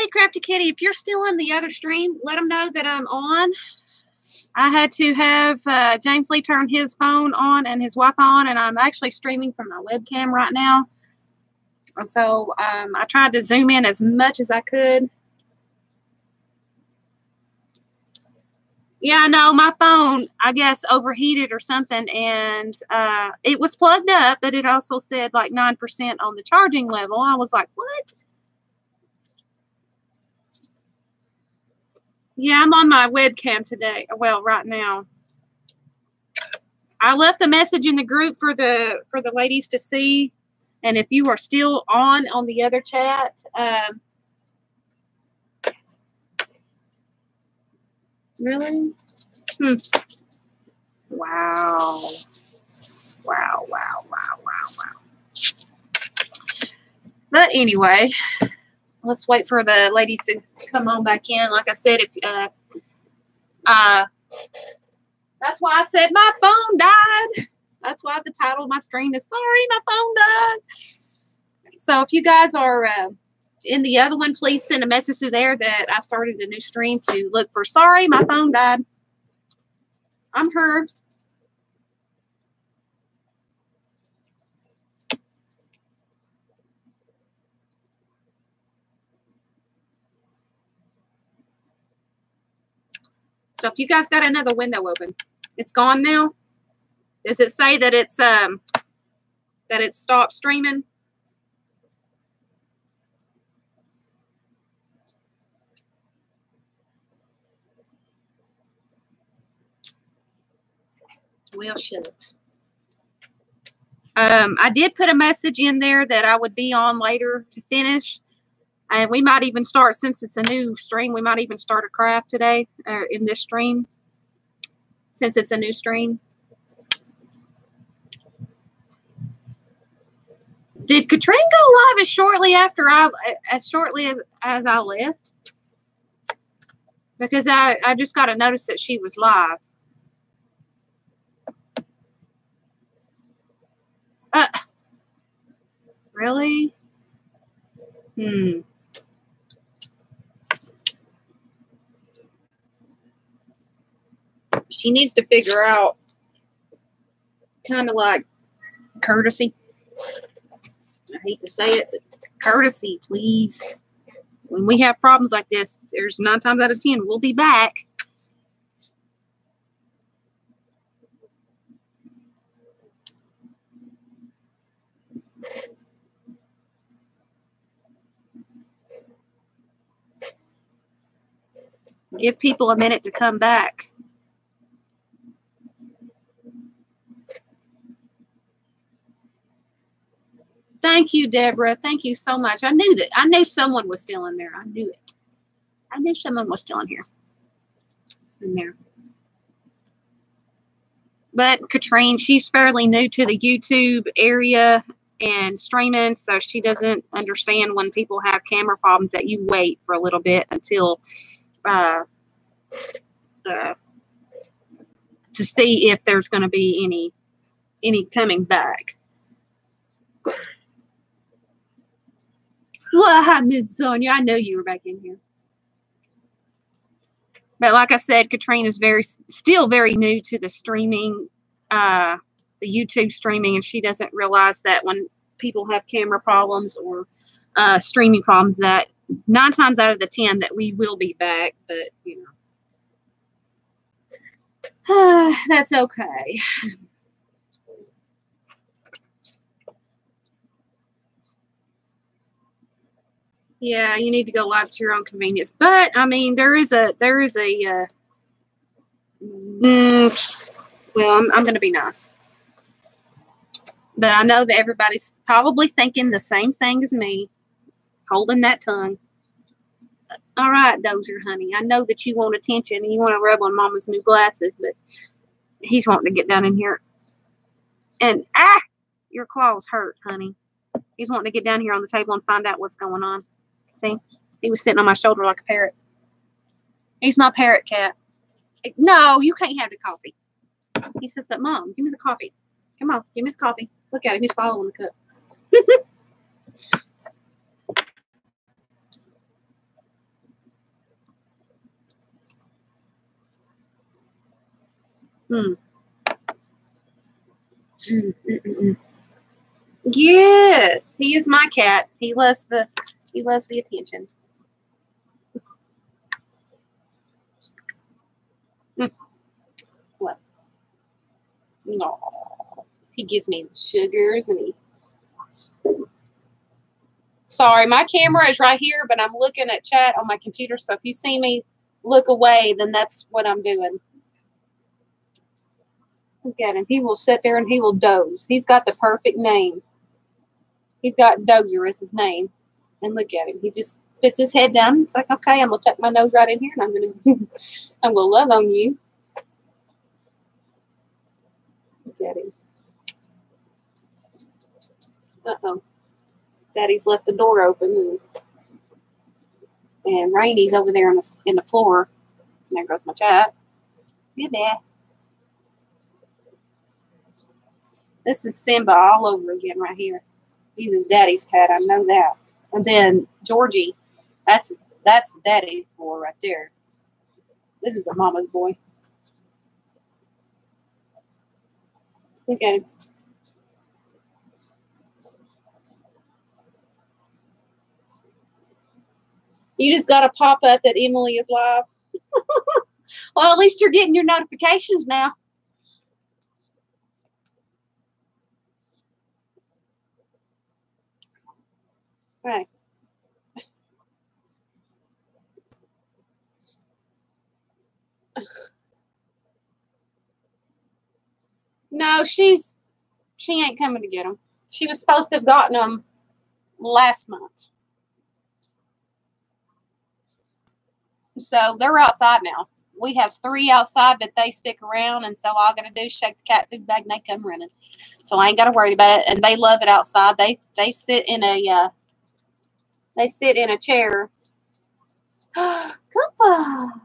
Hey, Crafty Kitty, if you're still in the other stream, let them know that I'm on. I had to have James Lee turn his phone on and his Wi-Fi on, and I'm actually streaming from my webcam right now. And so I tried to zoom in as much as I could. Yeah, I know my phone, I guess, overheated or something, and it was plugged up, but it also said like 9% on the charging level. I was like, what? Yeah, I'm on my webcam today. Well, right now. I left a message in the group for the ladies to see, and if you are still on the other chat, really? Wow. Wow, wow, wow, wow, wow. But anyway, let's wait for the ladies to come on back in. Like I said, if that's why I said my phone died. That's why the title of my screen is "Sorry, my phone died." So if you guys are in the other one, please send a message through there that I started a new stream to look for "Sorry, my phone died." I'm her. So if you guys got another window open, it's gone now. Does it say that it's stopped streaming? Well, shucks. I did put a message in there that I would be on later to finish. And we might even start, since it's a new stream, we might even start a craft today in this stream, since it's a new stream. Did Katrine go live as shortly after as I left? Because I just got a notice that she was live. Really? She needs to figure out kind of like courtesy. I hate to say it, but courtesy, please. When we have problems like this, there's 9 times out of 10, we'll be back. Give people a minute to come back. Thank you, Deborah. Thank you so much. I knew someone was still in there. I knew it. I knew someone was still in here. In there. But Katrine, she's fairly new to the YouTube area and streaming, so she doesn't understand when people have camera problems that you wait for a little bit until to see if there's going to be any coming back. Well, hi, Miss Sonia. I know you were back in here. But like I said, Katrine is still very new to the streaming, the YouTube streaming, and she doesn't realize that when people have camera problems or streaming problems, that 9 times out of the 10 that we will be back. But you know, that's okay. Yeah, you need to go live to your own convenience. But I mean, there is a well, I'm going to be nice. But I know that everybody's probably thinking the same thing as me, holding that tongue. All right, Dozer, honey. I know that you want attention and you want to rub on Mama's new glasses, but he's wanting to get down in here. And, your claws hurt, honey. He's wanting to get down here on the table and find out what's going on. See? He was sitting on my shoulder like a parrot. He's my parrot cat. No, you can't have the coffee. He says, but Mom, give me the coffee. Come on, give me the coffee. Look at him. He's following the cup. Mm. Mm, mm, mm, mm. Yes, he is my cat. He loves the attention. Mm. What? No. He gives me sugars and he. Sorry, my camera is right here, but I'm looking at chat on my computer. So if you see me look away, then that's what I'm doing. Look at him. He will sit there and he will doze. He's got the perfect name. He's got Dozer as his name. And look at him. He just puts his head down. It's like, okay, I'm gonna tuck my nose right in here and I'm gonna love on you. Look at him. Uh-oh. Daddy's left the door open and Rainy's over there in the floor. And there goes my chat. Good day. This is Simba all over again right here. He's his daddy's cat, I know that. And then Georgie, that's daddy's boy right there. This is a mama's boy. Look at him. You just got to pop up that Emily is live. Well, at least you're getting your notifications now. Right. No, she ain't coming to get them. She was supposed to have gotten them last month. So they're outside now. We have 3 outside, but they stick around, and so all I got to do is shake the cat food bag, and they come running. So I ain't got to worry about it, and they love it outside. They sit in a chair. Come on.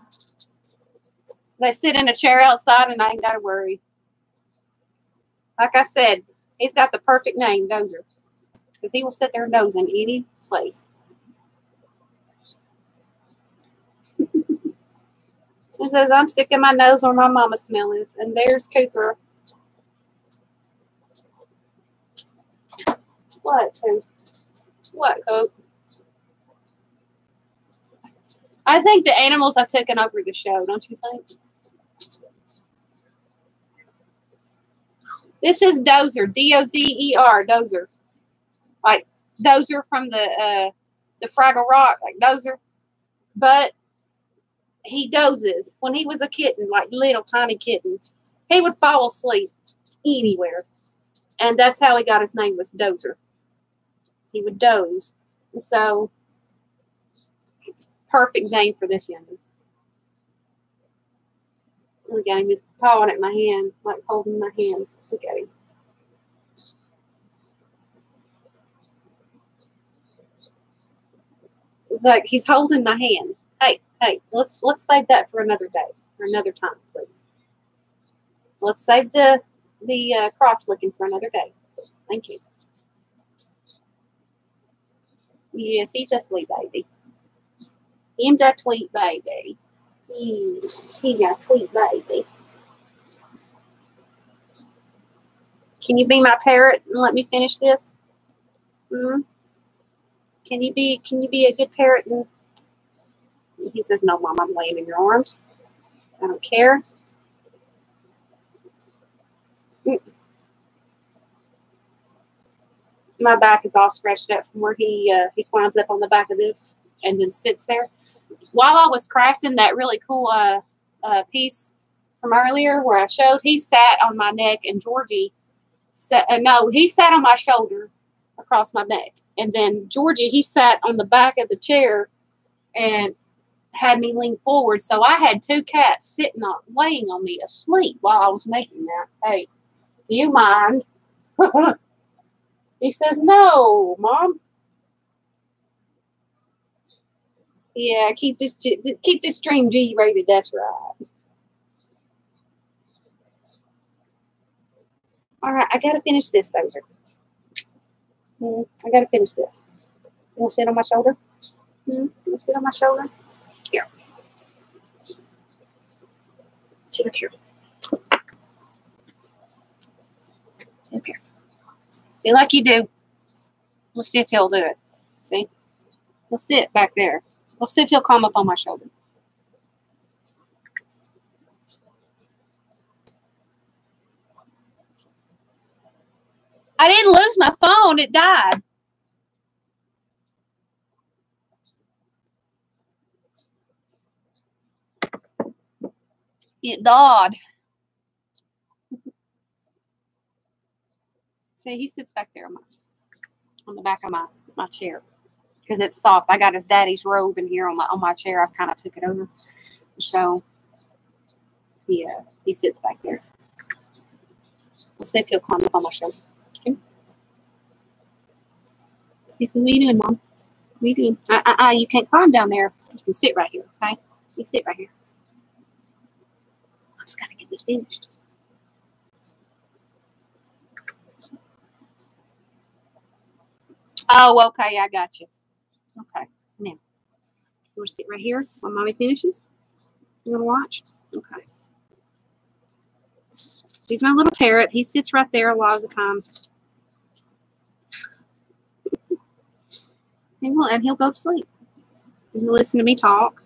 They sit in a chair outside, and I ain't got to worry. Like I said, he's got the perfect name, Dozer, because he will sit there and doze in any place. He says, I'm sticking my nose where my mama's smell is. And there's Cooper. What, Coop? What, Coop? I think the animals have taken over the show, don't you think? This is Dozer, D-O-Z-E-R, Dozer. Like Dozer from the Fraggle Rock, like Dozer. But he dozes. When he was a kitten, like little tiny kitten, he would fall asleep anywhere. And that's how he got his name, was Dozer. He would doze. And so, perfect name for this youngin. Look at him, he's pawing at my hand, like holding my hand. Look at him. It's like he's holding my hand. Hey, let's save that for another day, for another time, please. Let's save the crotch licking for another day, please. Thank you. Yes, he's a sweet baby. He's a sweet baby. He's a sweet baby. Can you be my parrot and let me finish this? Hmm? Can you be a good parrot? And he says, no, Mom, I'm laying in your arms. I don't care. My back is all scratched up from where he climbs up on the back of this and then sits there. While I was crafting that really cool piece from earlier where I showed, he sat on my neck, and Georgie he sat on my shoulder across my neck. And then Georgie, he sat on the back of the chair and had me lean forward. So I had 2 cats laying on me asleep while I was making that. Hey, do you mind? He says, no, Mom. Yeah, keep this stream G-rated. That's right. All right, I got to finish this, Dozer. I got to finish this. You want to sit on my shoulder? You want to sit on my shoulder? Here. Sit up here. Up here. See, like you do. Let's see if he'll do it. See? He'll sit back there. We'll see if he'll climb up on my shoulder. I didn't lose my phone. It died. It died. See, he sits back there on the back of my chair because it's soft. I got his daddy's robe in here on my chair. I've kind of took it over. So, yeah, he sits back there. Let's see if he'll climb up on my shoulder. Okay. He says, what are you doing, Mom? What are you doing? You can't climb down there. You can sit right here, okay? You sit right here. I just got to get this finished. Oh, okay. I got you. Okay. Now, you want to sit right here while Mommy finishes? You want to watch? Okay. He's my little parrot. He sits right there a lot of the time. And he'll go to sleep. He'll listen to me talk.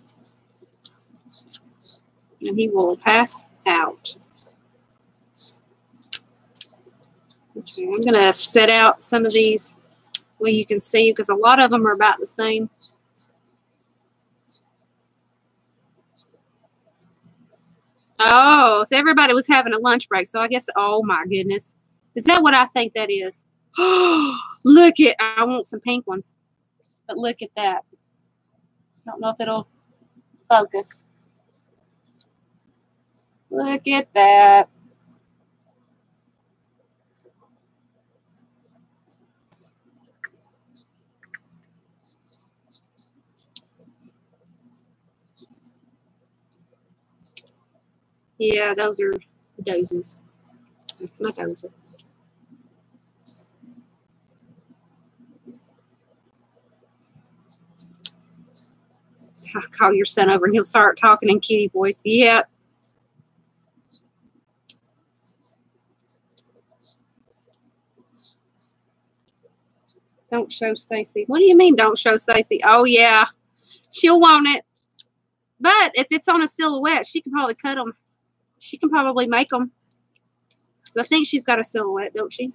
And he will pass out. Okay, I'm going to set out some of these where you can see because a lot of them are about the same. Oh, so everybody was having a lunch break. So I guess, oh my goodness. Is that what I think that is? Look at, I want some pink ones. But look at that. I don't know if it'll focus. Look at that. Yeah, those are dozes. That's my dozer. I'll call your son over and he'll start talking in kitty voice. Yep. Don't show Stacy. What do you mean don't show Stacy? Oh, yeah. She'll want it. But if it's on a silhouette, she can probably cut them. She can probably make them. Because I think she's got a silhouette, don't she?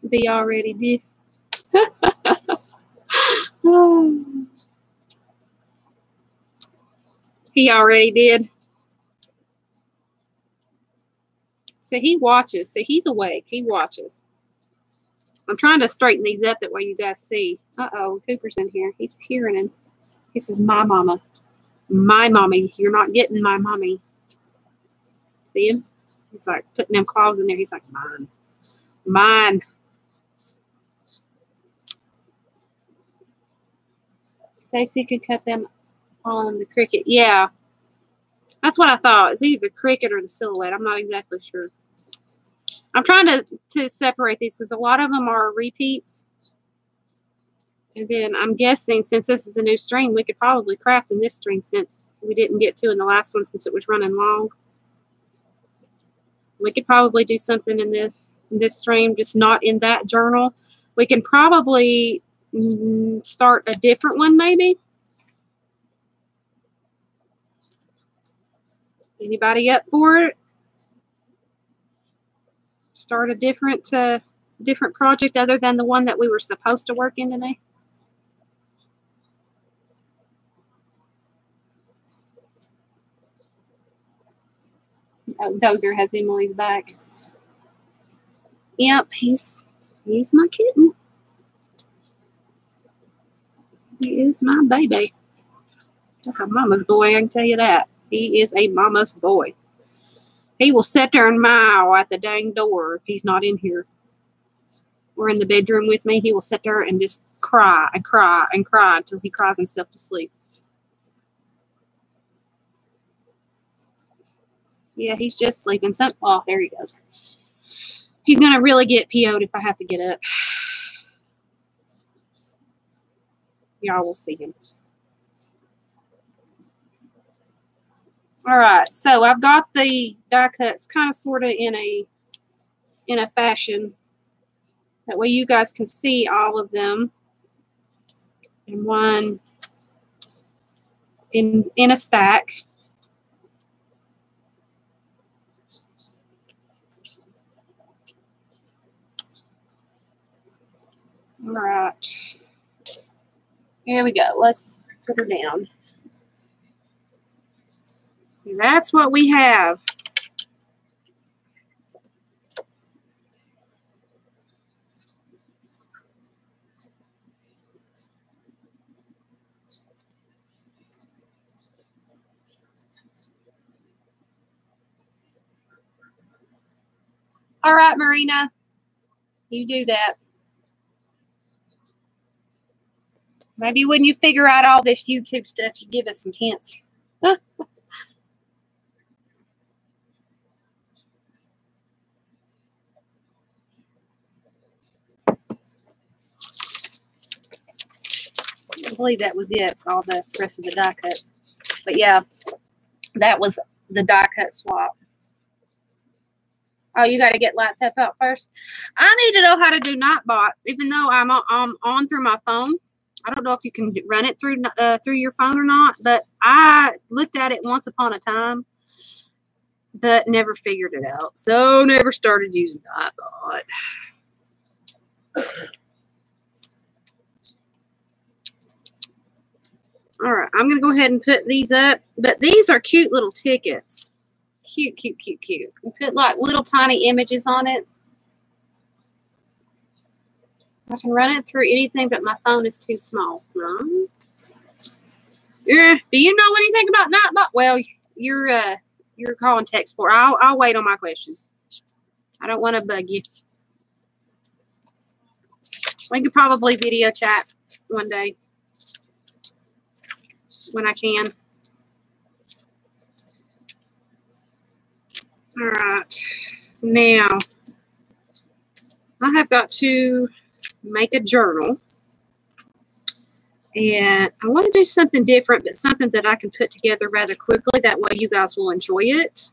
B already did. He already did. So he watches. So he's awake. He watches. I'm trying to straighten these up that way you guys see. Uh-oh, Cooper's in here. He's hearing him. He says, my mama. My mommy. You're not getting my mommy. See him? He's like putting them claws in there. He's like, mine. Mine. Stacey could cut them on the cricket. Yeah. That's what I thought. It's either the cricket or the silhouette. I'm not exactly sure. I'm trying to separate these because a lot of them are repeats. And then I'm guessing since this is a new string, we could probably craft in this string since we didn't get to in the last one since it was running long. We could probably do something in this string, just not in that journal. We can probably start a different one maybe. Anybody up for it? Start a different project other than the one that we were supposed to work in today. Oh, Dozer has Emily's back. Yep, he's my kitten. He is my baby. That's a mama's boy, I can tell you that. He is a mama's boy. He will sit there and meow at the dang door if he's not in here. Or in the bedroom with me. He will sit there and just cry and cry and cry until he cries himself to sleep. Yeah, he's just sleeping. Oh, there he goes. He's going to really get PO'd if I have to get up. Y'all will see him. All right, so I've got the die cuts kind of sort of in a fashion. That way you guys can see all of them in one, in a stack. All right. Here we go. Let's put her down. See, that's what we have. All right, Marina. You do that. Maybe when you figure out all this YouTube stuff, you give us some hints. I believe that was it, all the rest of the die cuts. But yeah, that was the die cut swap. Oh, you got to get laptop out first. I need to know how to do Nightbot, even though I'm on through my phone. I don't know if you can run it through your phone or not, but I looked at it once upon a time, but never figured it out. So never started using Nightbot. All right, I'm going to go ahead and put these up, but these are cute little tickets. Cute, cute, cute, cute. We put like little tiny images on it. I can run it through anything, but my phone is too small. Yeah. Do you know anything about Nightbot? Well, you're calling tech support. I'll wait on my questions. I don't want to bug you. We could probably video chat one day when I can. All right. Now, I have got to make a journal. And I want to do something different, but something that I can put together rather quickly. That way you guys will enjoy it.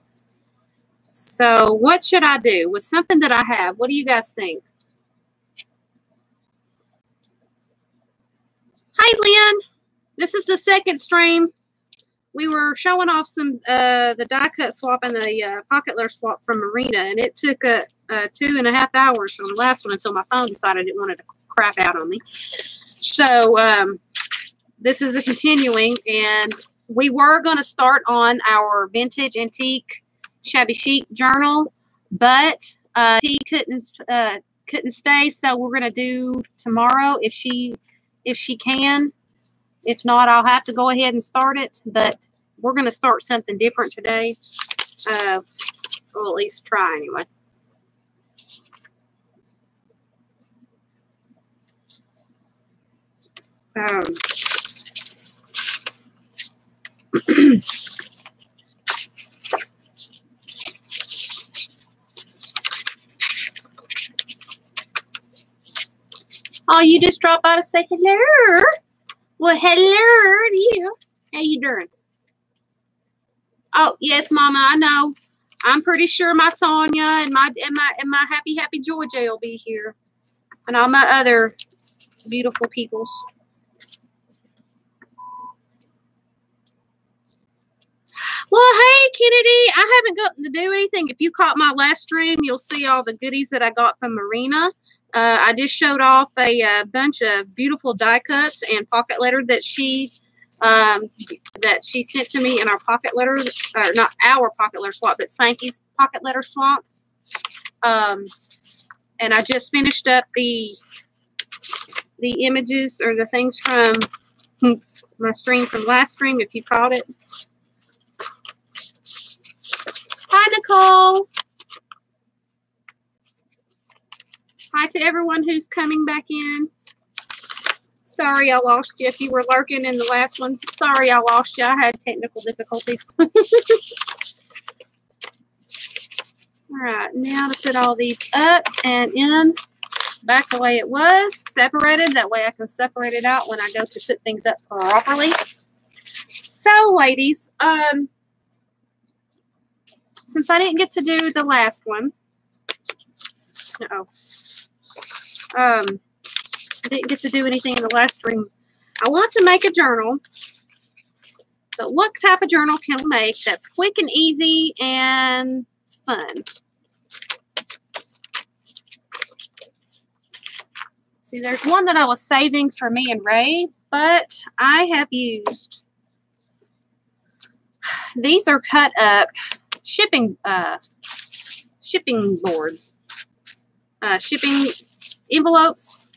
So what should I do with something that I have? What do you guys think? Hi, Lynn. This is the second stream. We were showing off some the die cut swap and the pocket layer swap from Marina, and it took 2.5 hours on the last one until my phone decided it wanted to crap out on me. So this is a continuing, and we were going to start on our vintage antique shabby chic journal, but she couldn't stay, so we're going to do tomorrow if she can. If not, I'll have to go ahead and start it, but we're going to start something different today. Or at least try anyway. Oh, you just dropped by to say hello. Well, hello to you. How you doing? Oh, yes, Mama, I know. I'm pretty sure my Sonia and my happy Joy J will be here. And all my other beautiful peoples. Well, hey, Kennedy, I haven't gotten to do anything. If you caught my last stream, you'll see all the goodies that I got from Marina. I just showed off a bunch of beautiful die cuts and pocket letter that she sent to me in our pocket letter, or not our pocket letter swap, but Spanky's pocket letter swap. And I just finished up the images or the things from my stream from last stream, if you caught it. Hi, Nicole. Hi to everyone who's coming back in. Sorry I lost you if you were lurking in the last one. Sorry I lost you. I had technical difficulties. All right, now to put all these up and in back the way it was, separated. That way I can separate it out when I go to put things up properly. So, ladies, since I didn't get to do the last one, I didn't get to do anything in the last stream. I want to make a journal, but what type of journal can we make that's quick and easy and fun? See, there's one that I was saving for me and Ray, but I have used, these are cut up shipping boards, shipping envelopes.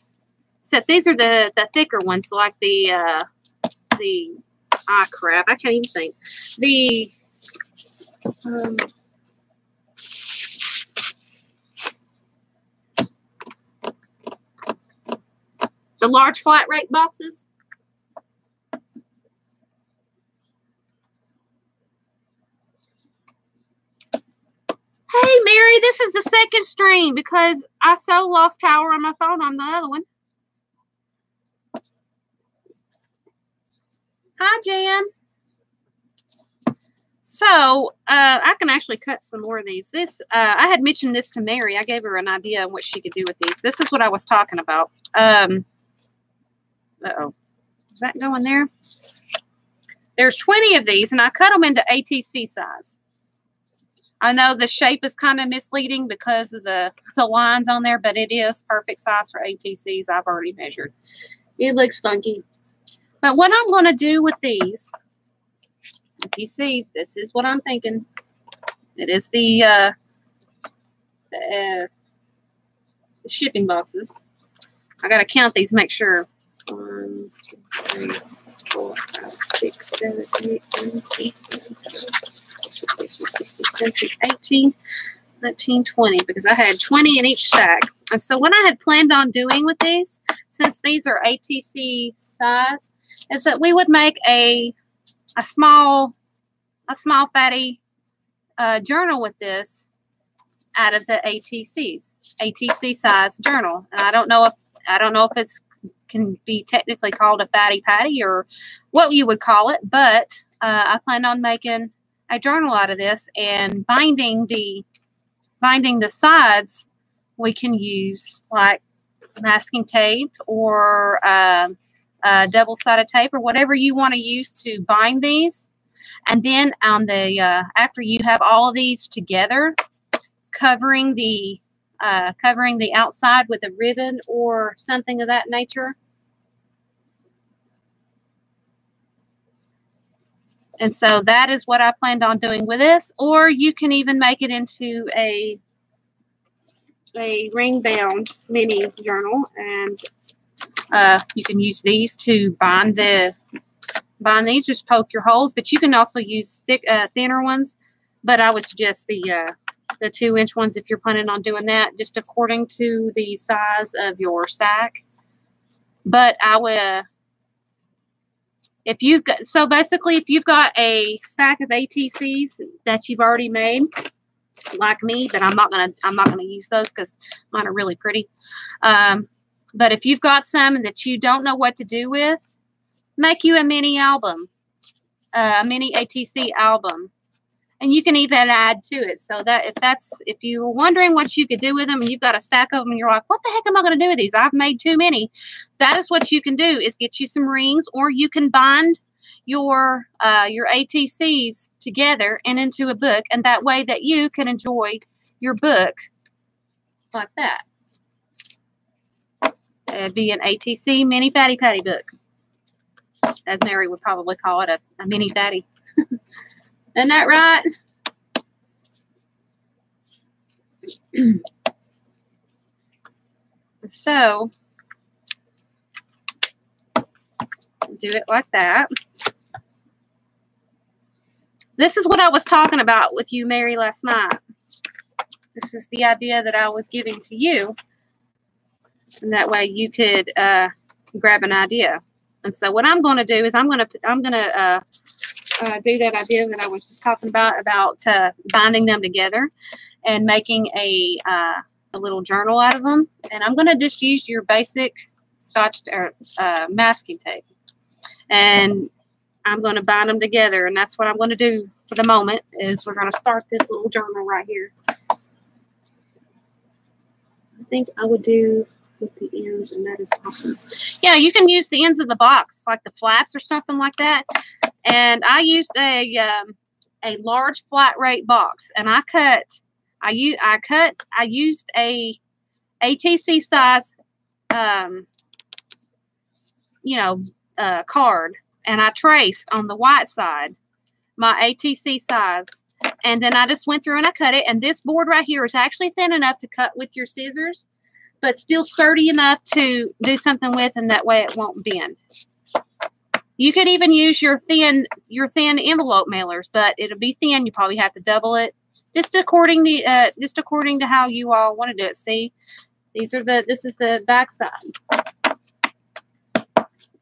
Except these are the thicker ones, like the crap, I can't even think. The large flat rate boxes. Hey, Mary, this is the second stream because I so lost power on my phone on the other one. Hi, Jan. So, I can actually cut some more of these. This, I had mentioned this to Mary. I gave her an idea of what she could do with these. This is what I was talking about. Uh-oh. Is that going there? There's 20 of these, and I cut them into ATC size. I know the shape is kind of misleading because of the lines on there, but it is perfect size for ATCs. I've already measured. It looks funky. But what I'm going to do with these, if you see, this is what I'm thinking. It is the shipping boxes. I got to count these, make sure. 1, 2, 3, 4, 5, 6, 7, 8, 9, 10, 18, 19, 20, because I had 20 in each stack. And so what I had planned on doing with these, since these are ATC size, is that we would make a small fatty journal with this out of the ATC size journal. And I don't know if it's can be technically called a fatty patty or what you would call it, but I plan on making a journal out of this and binding the sides. We can use like masking tape or double-sided tape or whatever you want to use to bind these. And then on the after you have all of these together, covering the outside with a ribbon or something of that nature. And so that is what I planned on doing with this. Or you can even make it into a ring-bound mini journal, and you can use these to bind these. Just poke your holes, but you can also use thinner ones. But I would suggest the 2-inch ones if you're planning on doing that, just according to the size of your stack. But I would, if you've got, so basically if you've got a stack of ATCs that you've already made, like me, but I'm not gonna use those because mine are really pretty. But if you've got some that you don't know what to do with, make you a mini album, a mini ATC album. And you can even add to it. So that if you were wondering what you could do with them and you've got a stack of them and you're like, what the heck am I going to do with these? I've made too many. That is what you can do, is get you some rings, or you can bind your ATCs together and into a book. And that way that you can enjoy your book like that. It'd be an ATC mini fatty patty book, as Mary would probably call it, a mini fatty. Isn't that right? So, do it like that. This is what I was talking about with you, Mary, last night. This is the idea that I was giving to you. And that way you could grab an idea. And so what I'm going to do is I'm going to do that idea that I was just talking about binding them together and making a little journal out of them. And I'm going to just use your basic Scotch or masking tape. And I'm going to bind them together, and that's what I'm going to do for the moment. Is we're going to start this little journal right here. I think I would do with the ends, and that is awesome. Yeah, you can use the ends of the box, like the flaps or something like that. And I used a large flat rate box, and I used a ATC size, card, and I traced on the white side my ATC size, and then I just went through and I cut it. And this board right here is actually thin enough to cut with your scissors, but still sturdy enough to do something with, and that way it won't bend. You could even use your thin envelope mailers, but it'll be thin. You probably have to double it, just according to how you all want to do it. See, this is the back side.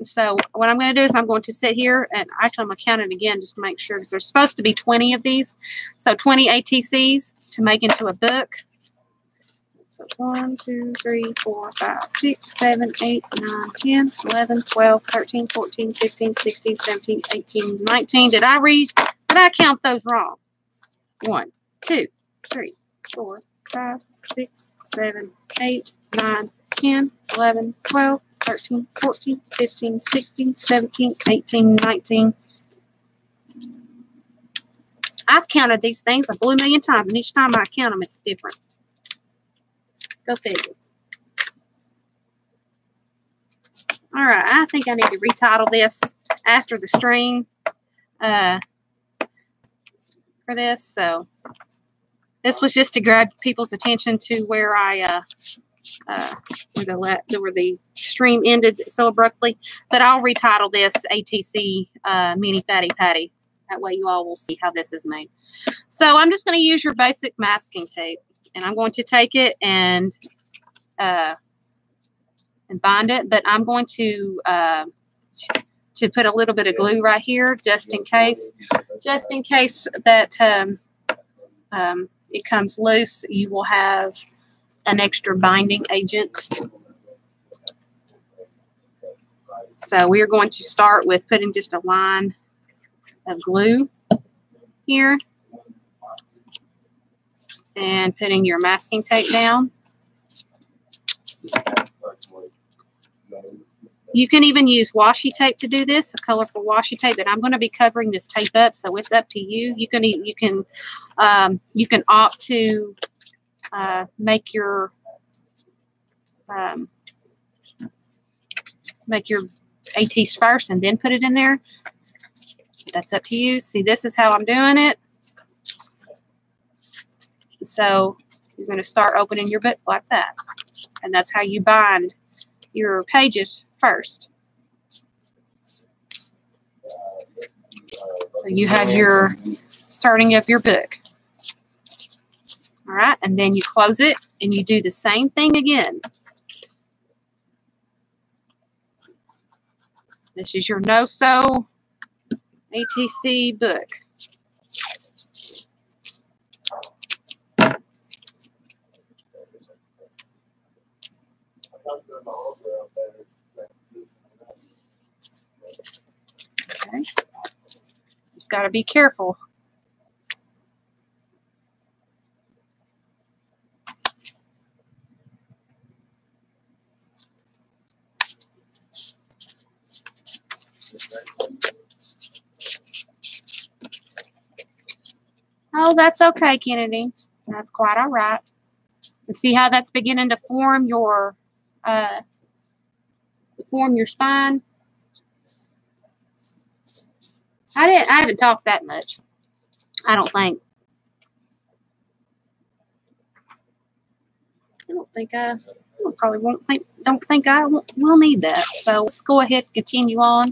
So what I'm going to do is I'm going to sit here, and actually I'm going to count it again just to make sure, because there's supposed to be 20 of these. So 20 ATCs to make into a book. So 1, 2, 3, 4, 5, 6, 7, 8, 9, 10, 11, 12, 13, 14, 15, 16, 17, 18, 19. Did I count those wrong? 1, 2, 3, 4, 5, 6, 7, 8, 9, 10, 11, 12, 13, 14, 15, 16, 17, 18, 19. I've counted these things a blue million times, and each time I count them, it's different. Go figure. All right, I think I need to retitle this after the string for this. So this was just to grab people's attention to where where the stream ended so abruptly. But I'll retitle this ATC Mini Fatty Patty. That way you all will see how this is made. So I'm just going to use your basic masking tape, and I'm going to take it and bind it. But I'm going to put a little bit of glue right here, just in case that it comes loose. You will have an extra binding agent. So we're going to start with putting just a line of glue here and putting your masking tape down. You can even use washi tape to do this, a colorful washi tape, but I'm going to be covering this tape up, so it's up to you. You can opt to make your ATs first and then put it in there. That's up to you. See, this is how I'm doing it. So you're going to start opening your book like that, and that's how you bind your pages first. So you have your starting of your book. All right, and then you close it and you do the same thing again. This is your no-sew ATC book. Okay. Just got to be careful. Oh, that's okay, Kennedy. That's quite all right. And see how that's beginning to form your spine? I haven't talked that much. I don't think. Don't think I will need that. So let's go ahead and continue on.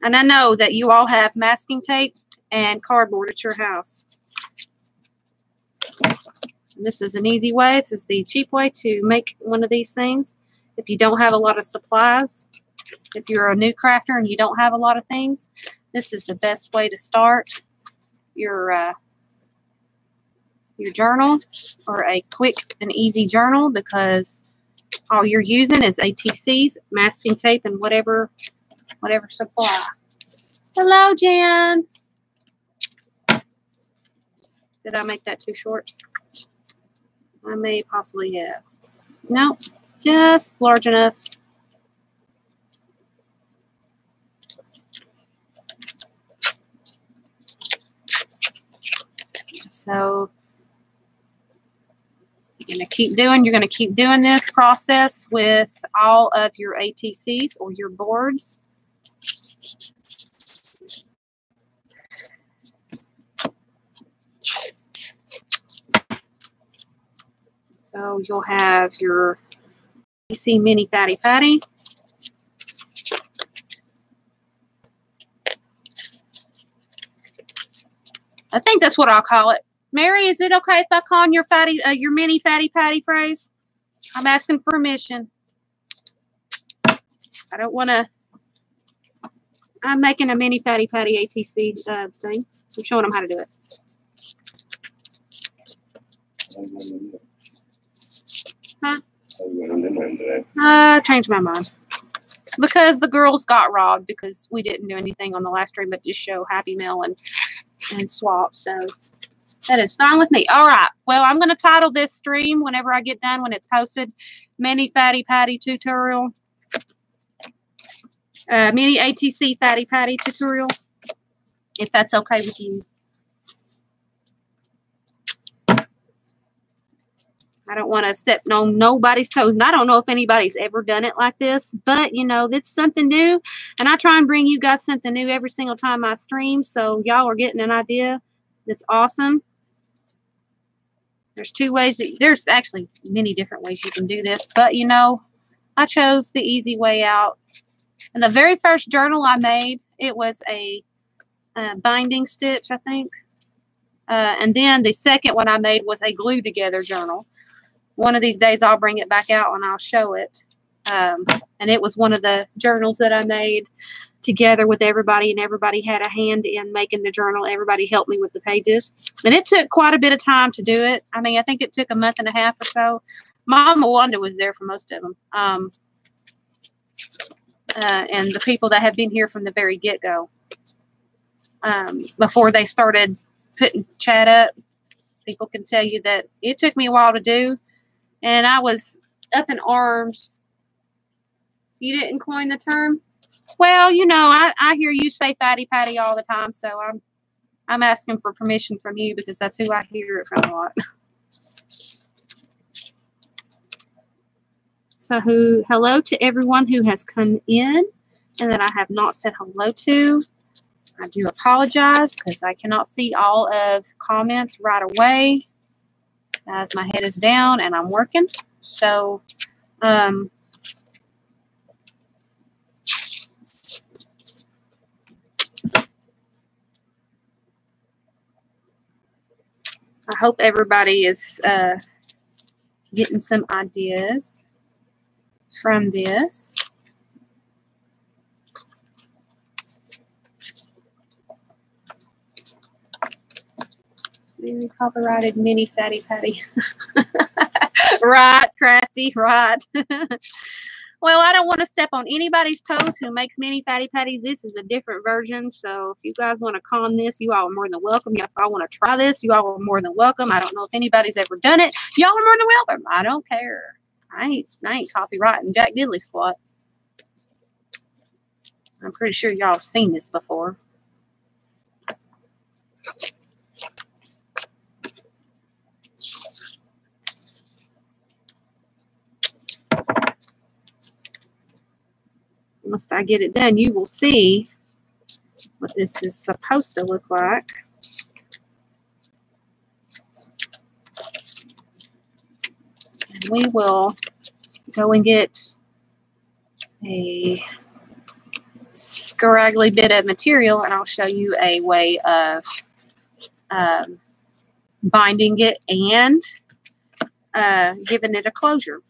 And I know that you all have masking tape and cardboard at your house. And this is an easy way. This is the cheap way to make one of these things. If you don't have a lot of supplies, if you're a new crafter and you don't have a lot of things, this is the best way to start your journal, or a quick and easy journal, because all you're using is ATCs, masking tape, and whatever whatever supply. Hello, Jan. Did I make that too short? I may possibly have. Nope, just large enough. So you're going to keep doing this process with all of your ATCs or your boards. So you'll have your ATC mini fatty patty. I think that's what I'll call it. Mary, is it okay if I call your mini fatty patty phrase? I'm asking permission. I don't want to. I'm making a mini fatty patty ATC thing. I'm showing them how to do it. Huh? I changed my mind. Because the girls got robbed because we didn't do anything on the last stream but just show Happy Meal and swap. So that is fine with me. All right. Well, I'm going to title this stream whenever I get done, when it's posted, Mini Fatty Patty Tutorial. Mini ATC Fatty Patty Tutorial, if that's okay with you. I don't want to step on nobody's toes. And I don't know if anybody's ever done it like this, but, you know, it's something new. And I try and bring you guys something new every single time I stream. So y'all are getting an idea. That's awesome. There's two ways. There's actually many different ways you can do this. But, you know, I chose the easy way out. And the very first journal I made, it was a binding stitch, I think. And then the second one I made was a glue together journal. One of these days I'll bring it back out and I'll show it. And it was one of the journals that I made together with everybody, and everybody had a hand in making the journal. Everybody helped me with the pages. And it took quite a bit of time to do it. I mean, I think it took a month and a half or so. Mama Wanda was there for most of them. And the people that have been here from the very get-go. Before they started putting chat up, people can tell you that it took me a while to do. And I was up in arms. You didn't coin the term? Well, you know, I hear you say fatty patty all the time, so I'm asking for permission from you because that's who I hear it from a lot. So hello to everyone who has come in and that I have not said hello to. I do apologize because I cannot see all of comments right away as my head is down and I'm working. So, I hope everybody is getting some ideas from this. Very copyrighted mini fatty patty. Right, crafty, right. Well, I don't want to step on anybody's toes who makes mini fatty patties. This is a different version. So if you guys want to con this, you all are more than welcome. If I want to try this, you all are more than welcome. I don't know if anybody's ever done it. Y'all are more than welcome. I don't care. I ain't copyrighting Jack Diddley squat. I'm pretty sure y'all have seen this before. Once I get it done, you will see what this is supposed to look like. And we will go and get a scraggly bit of material, and I'll show you a way of binding it and giving it a closure.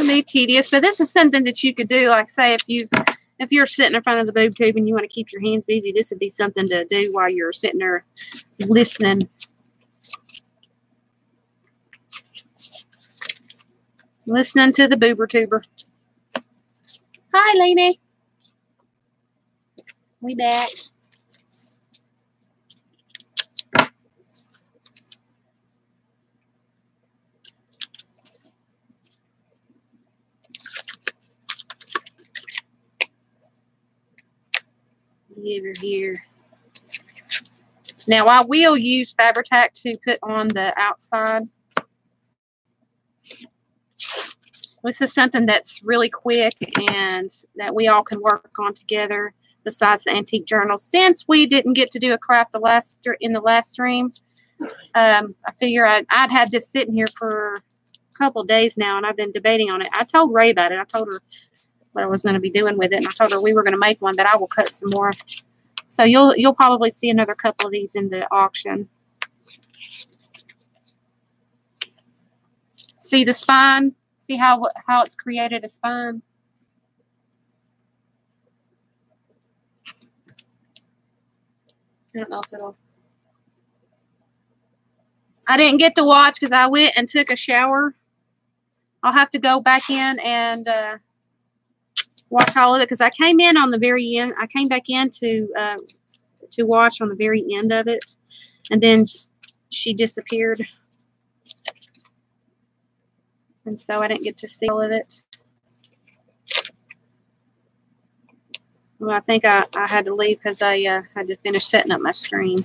be tedious, but this is something that you could do. Like, say, if you're sitting in front of the boob tube and you want to keep your hands busy, this would be something to do while you're sitting there listening. Listening to the boober tuber. Hi, Lainey. We back. Over here. Now, I will use Fabri-Tac to put on the outside. This is something that's really quick and that we all can work on together besides the antique journal. Since we didn't get to do a craft in the last stream, I figure I'd had this sitting here for a couple days now, and I've been debating on it. I told Ray about it. I told her what I was going to be doing with it, and I told her we were going to make one, but I will cut some more. So you'll probably see another couple of these in the auction. See the spine? See how it's created a spine? I don't know if it'll... I didn't get to watch because I went and took a shower. I'll have to go back in and watch all of it because I came in on the very end. I came back in to watch on the very end of it, and then she disappeared, and so I didn't get to see all of it. Well, I think I had to leave because I had to finish setting up my screen.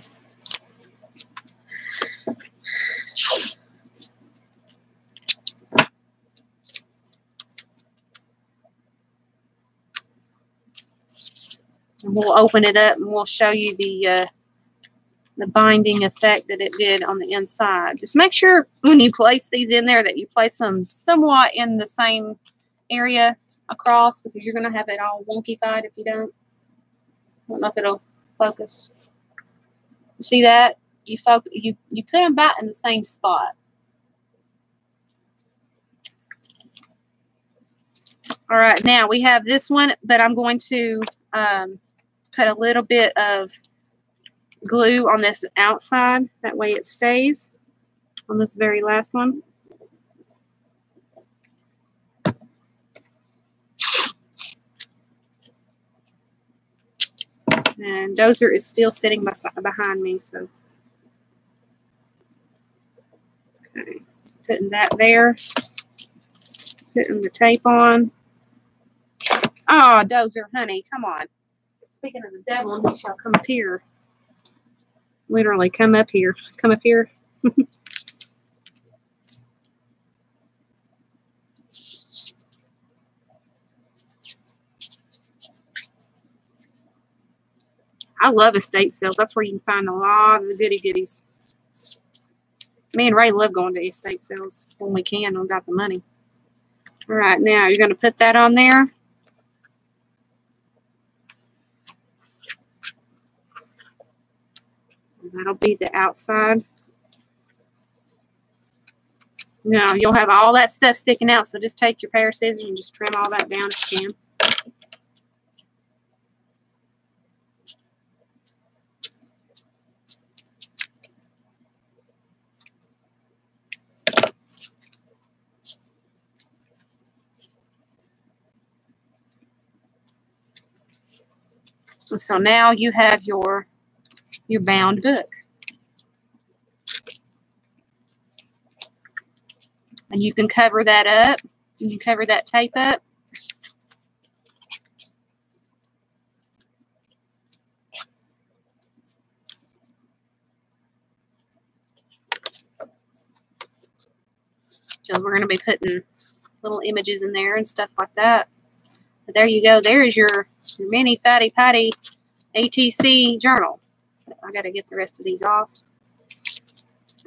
And we'll open it up and we'll show you the binding effect that it did on the inside. Just make sure when you place these in there that you place them somewhat in the same area across, because you're going to have it all wonky-fied if you don't. I don't know if it'll focus. See that? You put them about in the same spot. All right, now we have this one, but I'm going to put a little bit of glue on this outside. That way it stays on this very last one. And Dozer is still sitting behind me, so okay. Putting that there. Putting the tape on. Oh, Dozer, honey, come on. Speaking of the devil, he shall come up here. Literally, come up here. Come up here. I love estate sales. That's where you can find a lot of the goody goodies. Me and Ray love going to estate sales when we can. We've got the money. All right, now you're going to put that on there. That'll be the outside. Now, you'll have all that stuff sticking out, so just take your pair of scissors and just trim all that down if you can. And so now you have your bound book. And you can cover that up. You can cover that tape up. So we're going to be putting little images in there and stuff like that. But there you go. There's your mini fatty patty ATC journal. I got to get the rest of these off.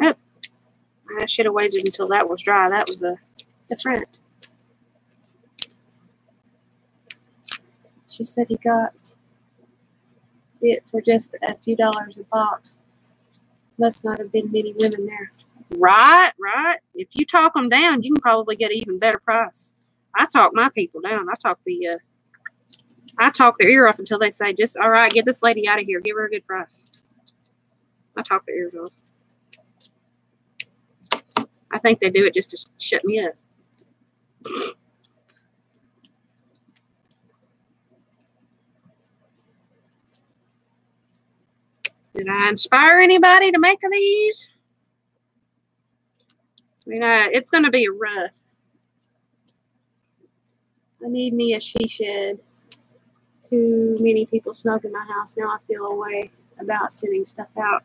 Oh, I should have waited until that was dry. That was the front. She said he got it for just a few dollars a box. Must not have been many women there. Right, right. If you talk them down, you can probably get an even better price. I talk my people down. I talk their ear off until they say, just, all right, get this lady out of here. Give her a good price. I talk their ears off. I think they do it just to shut me up. Did I inspire anybody to make these? You know, it's going to be rough. I need me a she shed. Too many people smoke in my house. Now I feel a way about sending stuff out.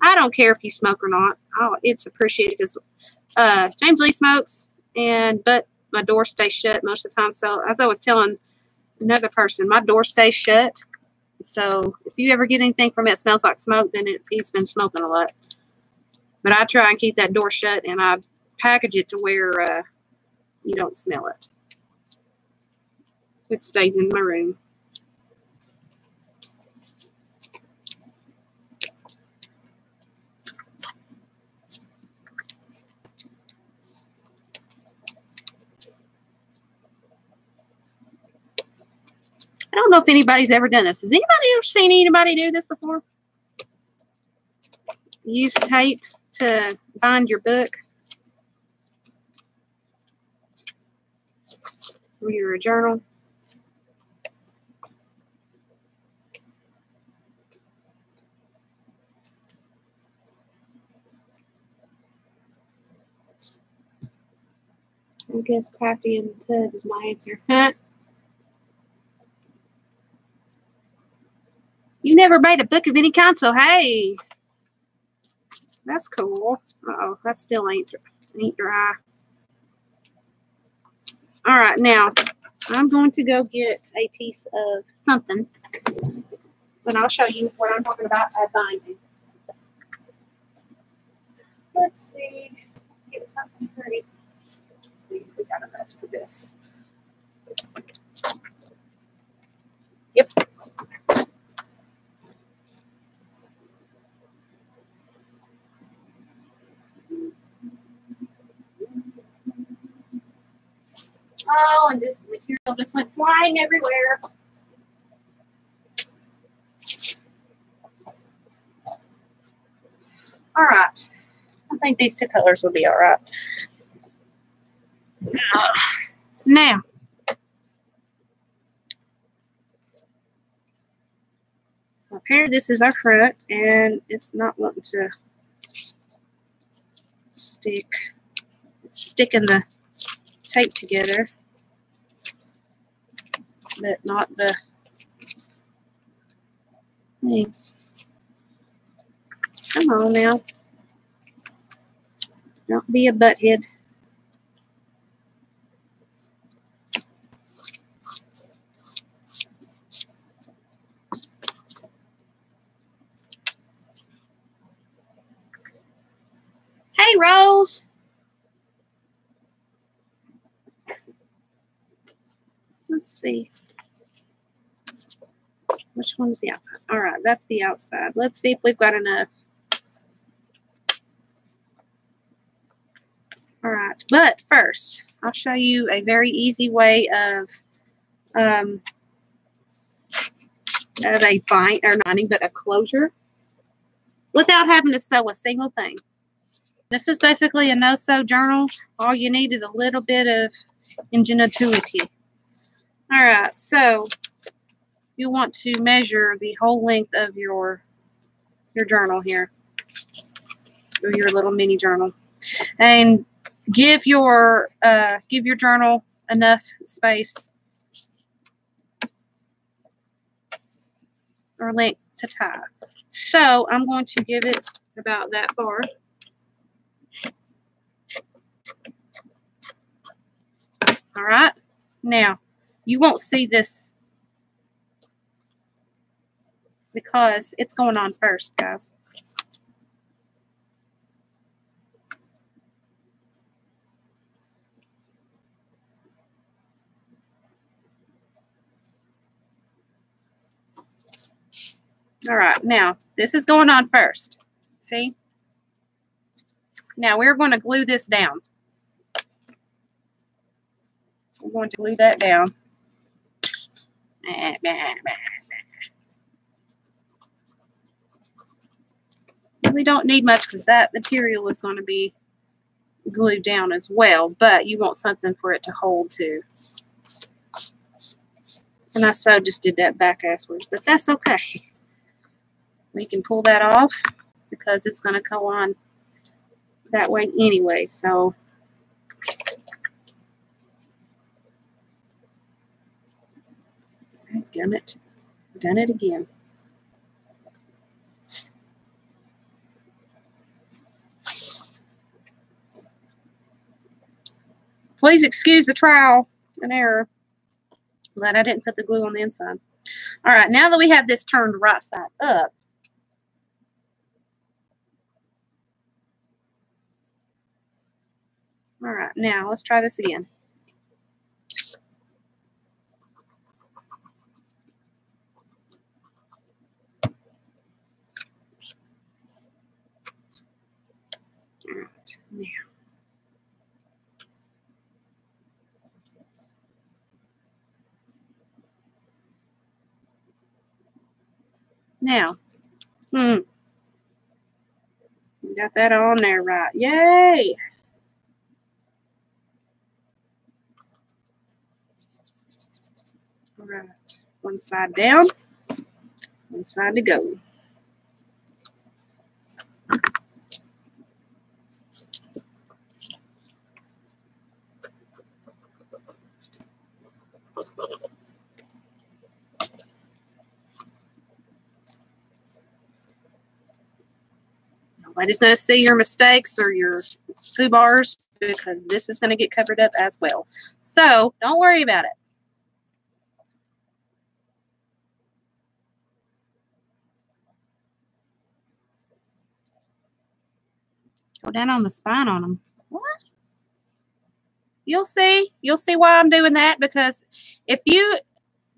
I don't care if you smoke or not. It's appreciated because James Lee smokes, but my door stays shut most of the time. So as I was telling another person, my door stays shut. So if you ever get anything from it that smells like smoke, then he's been smoking a lot. But I try and keep that door shut, and I package it to where you don't smell it. It stays in my room. I don't know if anybody's ever done this. Has anybody ever seen anybody do this before? Use tape to bind your book or your journal. I guess crafty in the tub is my answer. Huh? You never made a book of any kind, so hey, that's cool. Uh-oh, that still ain't dry. All right, now I'm going to go get a piece of something, and I'll show you what I'm talking about at binding. Let's see. Let's get something pretty. Let's see if we got enough for this. Yep. Oh, and this material just went flying everywhere. All right. I think these two colors will be all right. Now, so up here, this is our front, and it's not wanting to stick. It's sticking the tape together, but not the things. Come on now. Don't be a butthead. Hey, Rose. Let's see. Which one's the outside? All right, that's the outside. Let's see if we've got enough. All right, but first, I'll show you a very easy way of a bind, or binding, but a closure without having to sew a single thing. This is basically a no-sew journal. All you need is a little bit of ingenuity. All right, so you want to measure the whole length of your journal here, or your little mini journal, and give your journal enough space or length to tie. So I'm going to give it about that far. All right. Now, you won't see this because it's going on first, guys. All right. Now, this is going on first. See? Now, we're going to glue this down. I'm going to glue that down. Really don't need much because that material is going to be glued down as well, but you want something for it to hold to. And I just did that back asswards, but that's okay. We can pull that off because it's going to go on that way anyway. So done it again. Please excuse the trial and error. Glad I didn't put the glue on the inside. All right, now that we have this turned right side up, all right, now let's try this again. All right, now, got that on there right. Yay! All right, one side down, one side to go. Nobody's going to see your mistakes or your foo bars because this is going to get covered up as well. So don't worry about it. Go down on the spine on them. What? You'll see. You'll see why I'm doing that, because if you,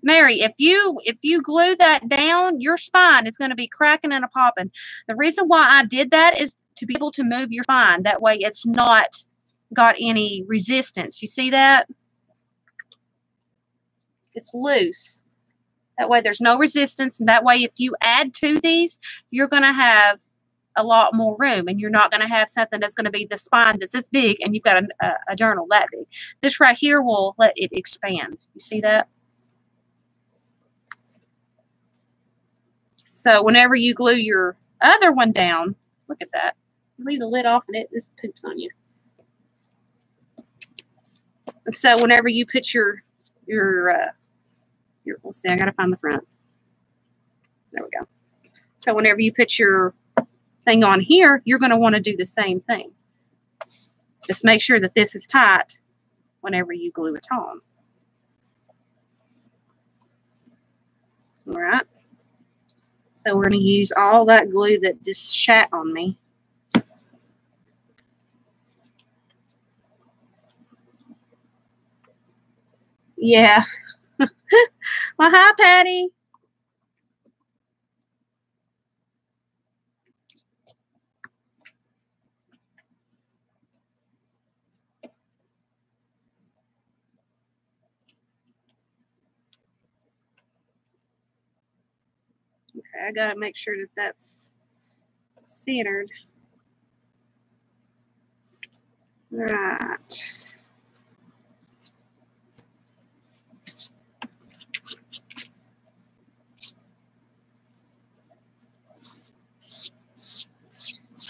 Mary, if you glue that down, your spine is going to be cracking and a popping. The reason why I did that is to be able to move your spine. That way it's not got any resistance. You see that? It's loose. That way there's no resistance. And that way if you add to these, you're going to have a lot more room, and you're not going to have something that's going to be the spine that's this big and you've got a journal that big. This right here will let it expand. You see that? So whenever you glue your other one down, look at that. Leave the lid off and this poops on you. And so whenever you put let's see, I got to find the front. There we go. So whenever you put your thing on here, you're going to want to do the same thing. Just make sure that this is tight whenever you glue it on. All right. So we're going to use all that glue that just shat on me. Yeah. Well, hi, Patty. Okay, I got to make sure that that's centered. All right.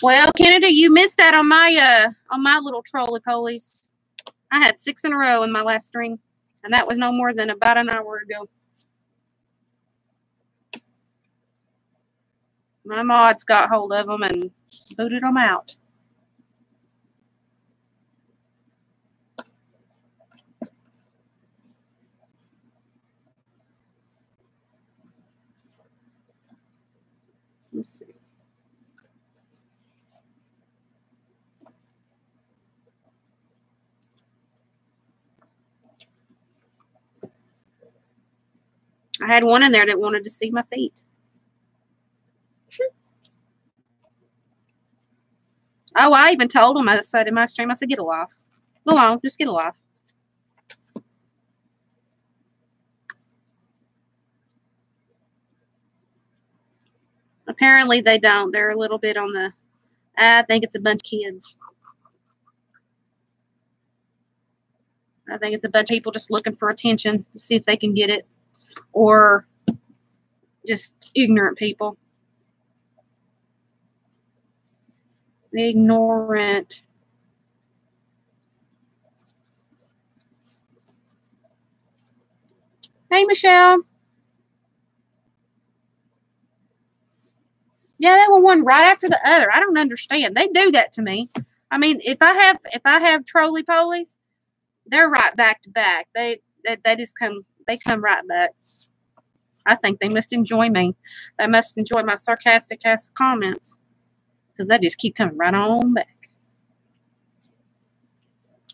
Well, Kennedy, you missed that on my little trolley-polies. I had 6 in a row in my last string, and that was no more than about an hour ago. My mods got hold of them and booted them out. Let's see. I had one in there that wanted to see my feet. Oh, I even told him, I said in my stream, I said, get a life. Go on, just get a life. Apparently they don't. They're a little bit on the, I think it's a bunch of kids. I think it's a bunch of people just looking for attention to see if they can get it. Or just ignorant people. Ignorant. Hey, Michelle. Yeah, they were one right after the other. I don't understand. They do that to me. I mean, if I have trolley polies, they're right back to back. They just come right back. I think they must enjoy me. They must enjoy my sarcastic ass comments because they just keep coming right on back.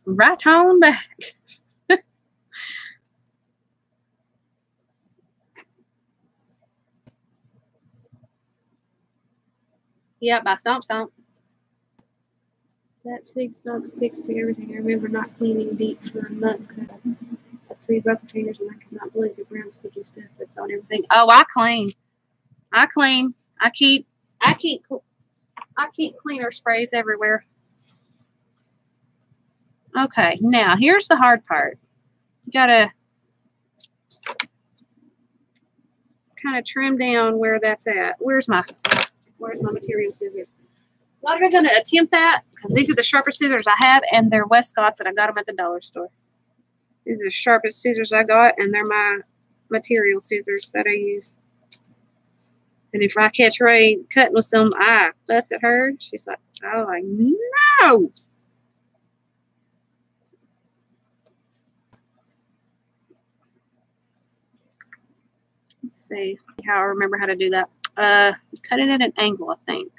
Right on back. Yeah, by Stomp Stomp. That 6 smoke sticks to everything. I remember not cleaning deep for a month because I have 3 broken fingers and I could not believe the brown sticky stuff that's on everything. Oh, I clean. I clean. I keep cleaner sprays everywhere. Okay, now here's the hard part. You gotta kind of trim down where that's at. Where's my material scissors? What are we going to attempt that? Because these are the sharpest scissors I have, and they're Westcotts, and I got them at the dollar store. These are the sharpest scissors I got, and they're my material scissors that I use. And if I catch Ray cutting with some, I fuss at her. She's like, oh, like, no. Let's see how I remember how to do that. Cut it at an angle, I think.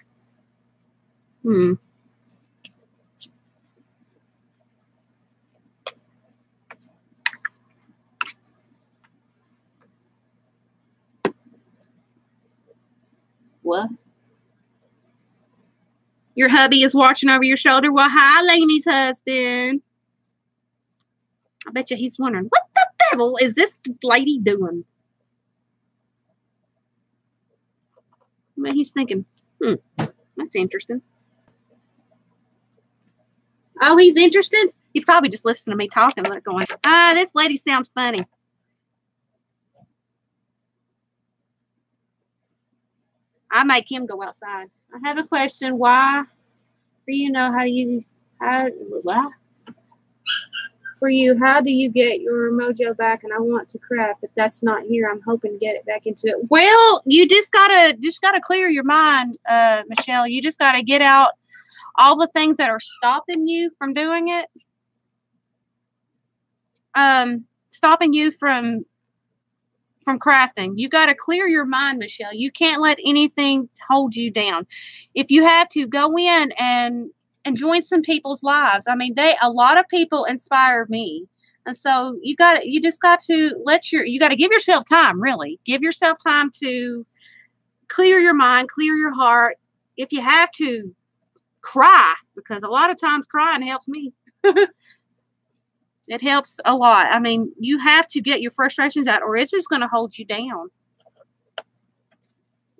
What? Your hubby is watching over your shoulder. Well, hi, Lainey's husband. I bet you he's wondering, what the devil is this lady doing? I mean, he's thinking, that's interesting. Oh, he's interested? He's probably just listening to me talking, like going, this lady sounds funny. I make him go outside. I have a question. Why? For you know, how do you get your mojo back? And I want to craft, but that's not here. I'm hoping to get it back into it. Well, you just gotta clear your mind, Michelle. You just gotta get out all the things that are stopping you from doing it. Stopping you from crafting. You got to clear your mind, Michelle. You can't let anything hold you down. If you have to, go in and join some people's lives. I mean, a lot of people inspire me. And so you just got to you got to give yourself time, really. Give yourself time to clear your mind, clear your heart. If you have to, cry, because a lot of times crying helps me. It helps a lot. I mean, you have to get your frustrations out, or it's just going to hold you down.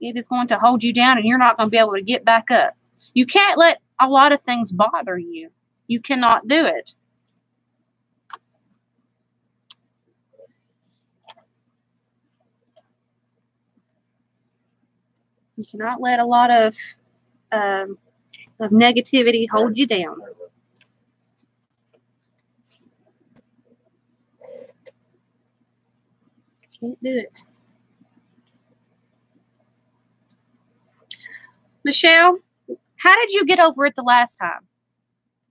It is going to hold you down, and you're not going to be able to get back up. You can't let a lot of things bother you. You cannot do it. You cannot let a lot of negativity hold you down. Can't do it. Michelle, how did you get over it the last time?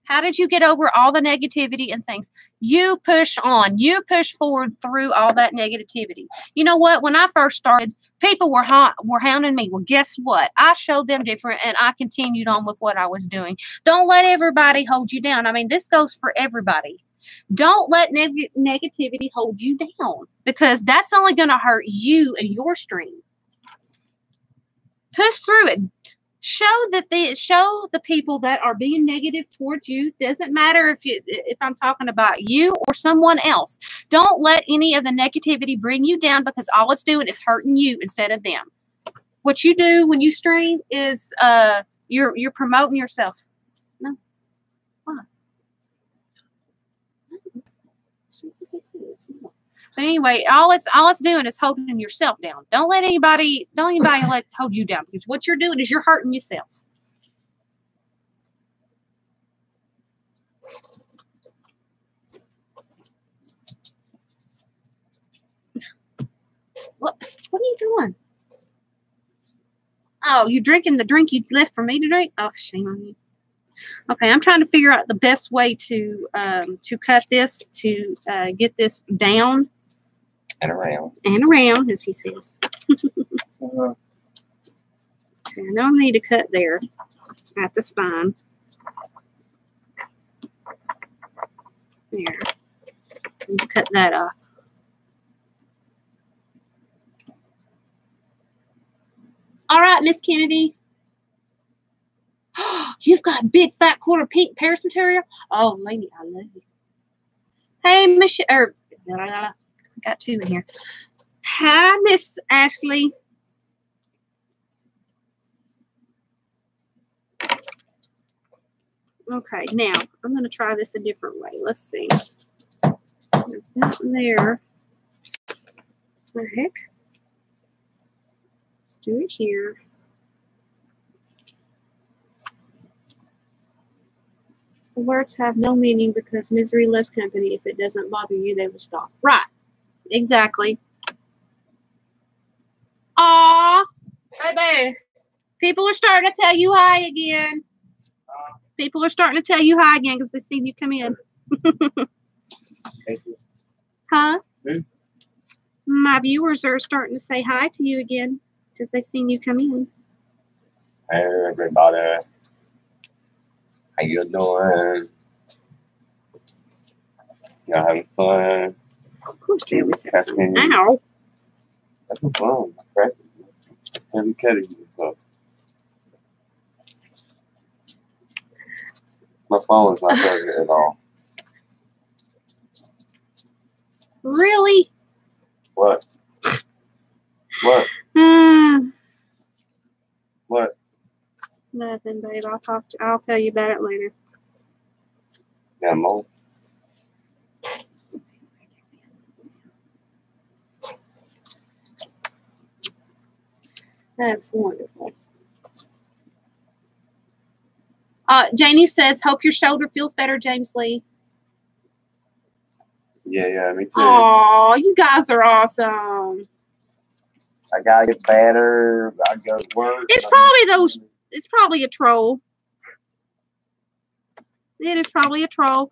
How did you get over all the negativity and things? You push on. You push forward through all that negativity. You know what? When I first started, people were hounding me. Well, guess what? I showed them different, and I continued on with what I was doing. Don't let everybody hold you down. I mean, this goes for everybody. Don't let negativity hold you down, because that's only going to hurt you and your stream. Push through it. Show the people that are being negative towards you. Doesn't matter if I'm talking about you or someone else. Don't let any of the negativity bring you down, because all it's doing is hurting you instead of them. what you do when you stream is you're promoting yourself. No. What? But anyway, all it's doing is holding yourself down. Don't let anybody hold you down, because what you're doing is you're hurting yourself. What are you doing? Oh, you drinking the drink you left for me to drink? Oh, shame on you. Okay, I'm trying to figure out the best way to cut this to get this down and around, as he says. Okay, I know I need to cut there at the spine. There, need to cut that off. All right, Miss Kennedy. You've got big fat quarter pink Paris material. Oh, lady, I love you. Hey, Michelle. I got two in here. Hi, Miss Ashley. Okay, now I'm going to try this a different way. Let's see. There's that there. What the heck? Let's do it here. The words have no meaning because misery loves company. If it doesn't bother you, they will stop. Right. Exactly. Aw. Baby. People are starting to tell you hi again. People are starting to tell you hi again because they seen you come in. Thank you. Huh? Hmm? My viewers are starting to say hi to you again because they've seen you come in. Hey, everybody. How you doing? Y'all having fun? Of course they always say Catch me. ow. That's fun. Correct? Can't be kidding you. My phone is not there at all. Really? What? What? Mm, What? nothing, babe. I'll tell you about it later. Yeah, more. That's wonderful. Janie says, hope your shoulder feels better, James Lee. Yeah, me too. Oh, you guys are awesome. I gotta get better. I go to work. It's probably a troll. It is probably a troll.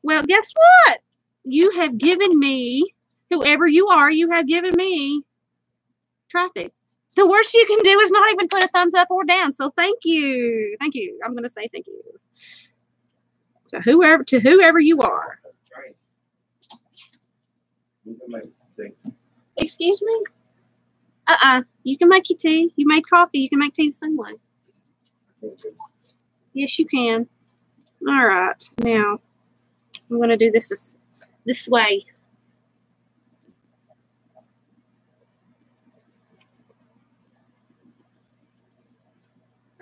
Well, guess what? You have given me, whoever you are, you have given me traffic. The worst you can do is not even put a thumbs up or down. So thank you. Thank you. I'm going to say thank you. So whoever you are. Excuse me? You can make your tea. You made coffee. You can make tea the same way. Yes, you can. All right. Now, I'm going to do this way.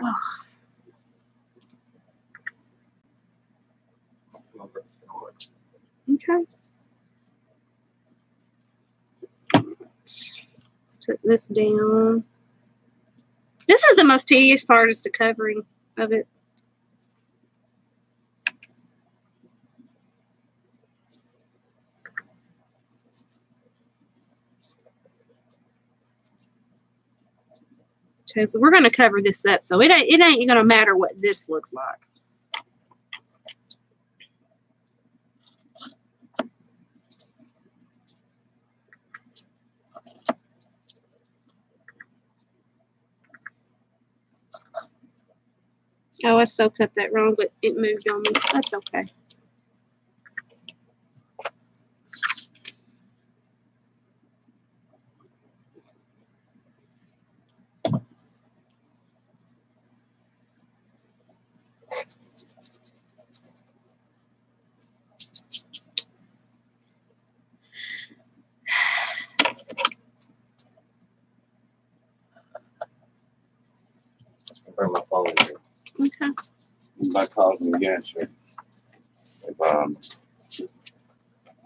Oh. Okay. Let's put this down. This is the most tedious part, is the covering of it. Okay, so we're going to cover this up, so it ain't going to matter what this looks like. Oh, I so cut that wrong, but it moved on me. That's okay. my phone here. Okay. My calls me again, sure. If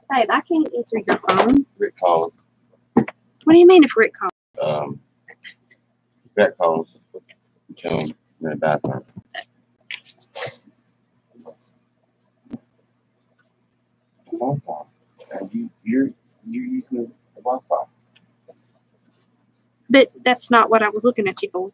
Babe, I can't answer your phone. Rick calls. What do you mean if Rick calls? Rick calls. Kill him in the bathroom. Wi-Fi. And you're using the Wi-Fi. But that's not what I was looking at you for.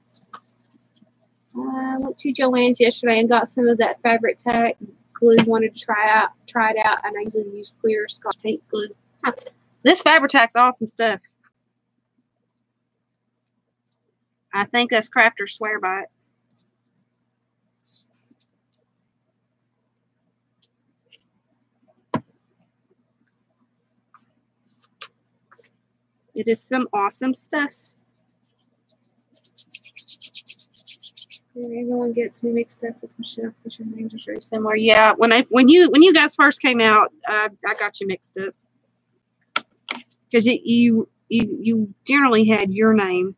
I went to Joann's yesterday and got some of that fabric tack glue. Wanted to try it out, and I usually use clear Scotch tape glue. Huh. This fabric tack's awesome stuff. I think us crafters swear by it. It is some awesome stuff. Everyone gets me mixed up with Michelle. Your names are very similar. Yeah, when you guys first came out, I got you mixed up because you generally had your name,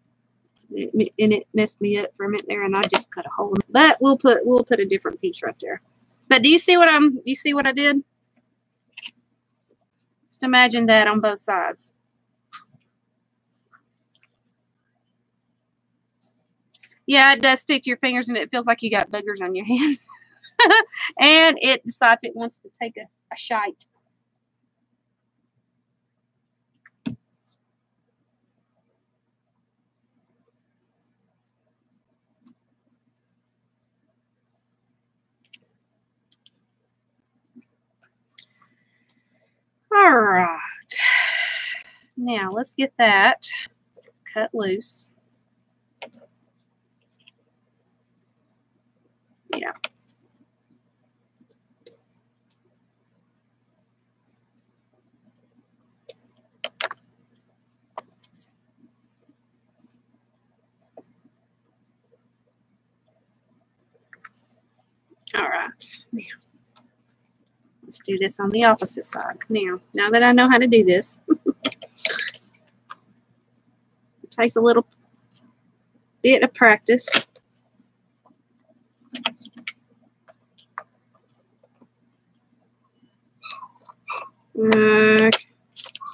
and it messed me up for a minute there, and I just cut a hole. But we'll put a different piece right there. But do you see what I did? Just imagine that on both sides. Yeah, it does stick to your fingers, and it feels like you got boogers on your hands. And it decides it wants to take a shite. All right. Now, let's get that cut loose. Yeah. All right. Now, let's do this on the opposite side. Now that I know how to do this, it takes a little bit of practice.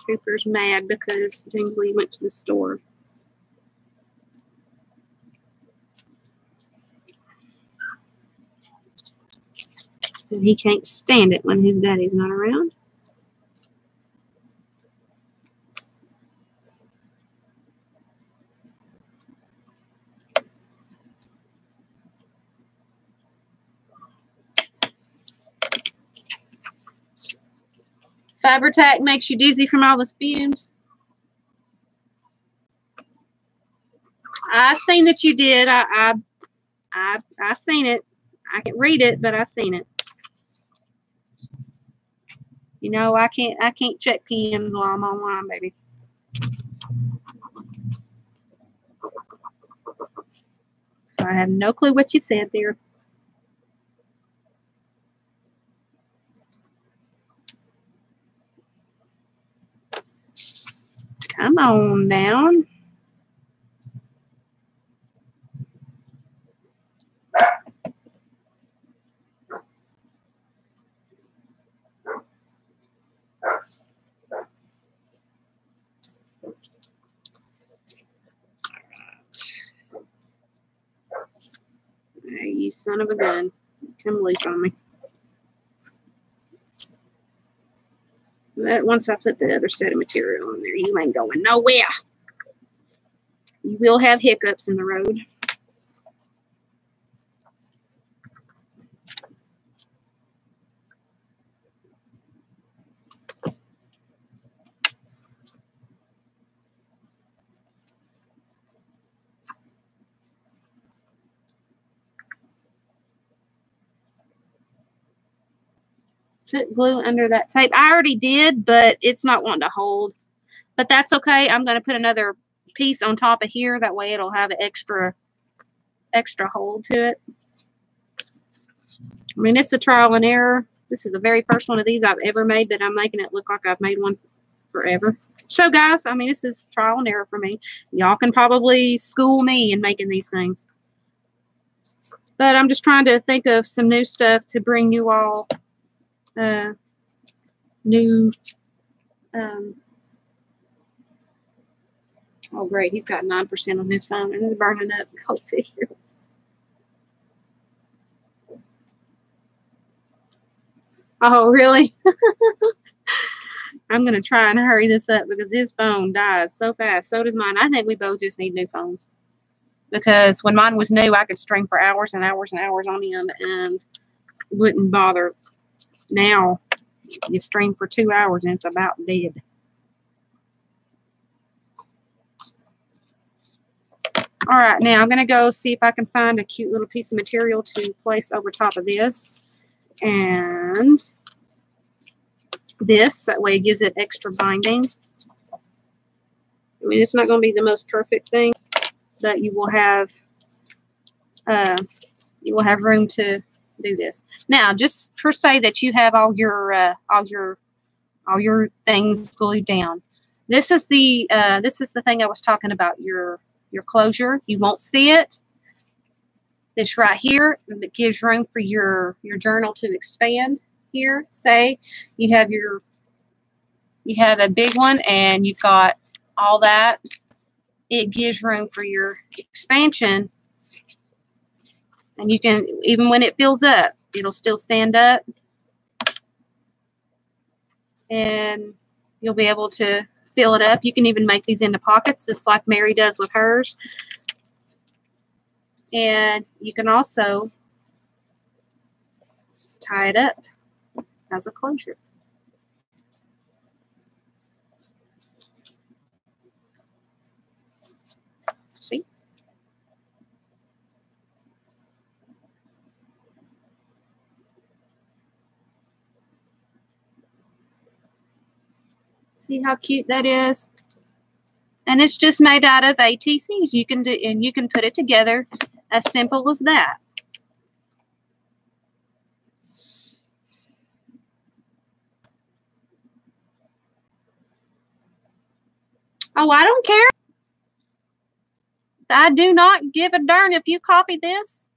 Cooper's mad because Kingsley went to the store. And he can't stand it when his daddy's not around. Fabri-Tac makes you dizzy from all the fumes. I seen that you did. I seen it. I can't read it, but I seen it. You know, I can't check PMs while I'm online, baby. So I have no clue what you said there. Come on down. Hey, you son of a gun. Come loose on me. That once I put the other set of material on there, you ain't going nowhere. You will have hiccups in the road. Put glue under that tape. I already did, but it's not wanting to hold. But that's okay. I'm going to put another piece on top of here. That way it'll have an extra hold to it. I mean, it's a trial and error. This is the very first one of these I've ever made, but I'm making it look like I've made one forever. So, guys, I mean, this is trial and error for me. Y'all can probably school me in making these things. But I'm just trying to think of some new stuff to bring you all new. Oh, great. He's got 9% on his phone and it's burning up. Go figure. Oh, really? I'm going to try and hurry this up because his phone dies so fast. So does mine. I think we both just need new phones. Because when mine was new, I could stream for hours and hours and hours on end and wouldn't bother. Now, you stream for 2 hours and it's about dead. All right, now I'm going to go see if I can find a cute little piece of material to place over top of this. And this, that way it gives it extra binding. I mean, it's not going to be the most perfect thing, but you will have room to do this. Now, just for say that you have all your things glued down. This is the thing I was talking about, your closure. You won't see it. This right here, it gives room for your journal to expand here. Say you have a big one and you've got all that. It gives room for your expansion. And you can, even when it fills up, it'll still stand up. And you'll be able to fill it up. You can even make these into pockets, just like Mary does with hers. And you can also tie it up as a closure. See? See how cute that is? And it's just made out of ATCs. You can do, and you can put it together as simple as that. Oh, I don't care. I do not give a darn if you copy this.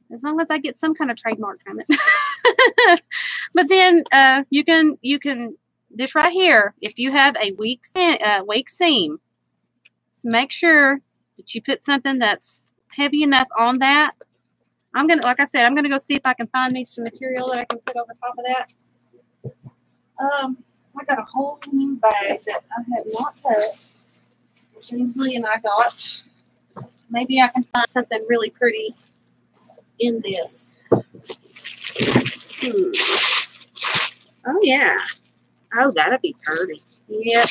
As long as I get some kind of trademark from it. But then you can this right here, if you have a weak seam, so make sure that you put something that's heavy enough on that. Like I said, I'm gonna go see if I can find me some material that I can put over top of that. I got a whole new bag that I have not touched. Ainsley and I got. Maybe I can find something really pretty in this. Oh yeah. Oh, that'll be pretty. Yep.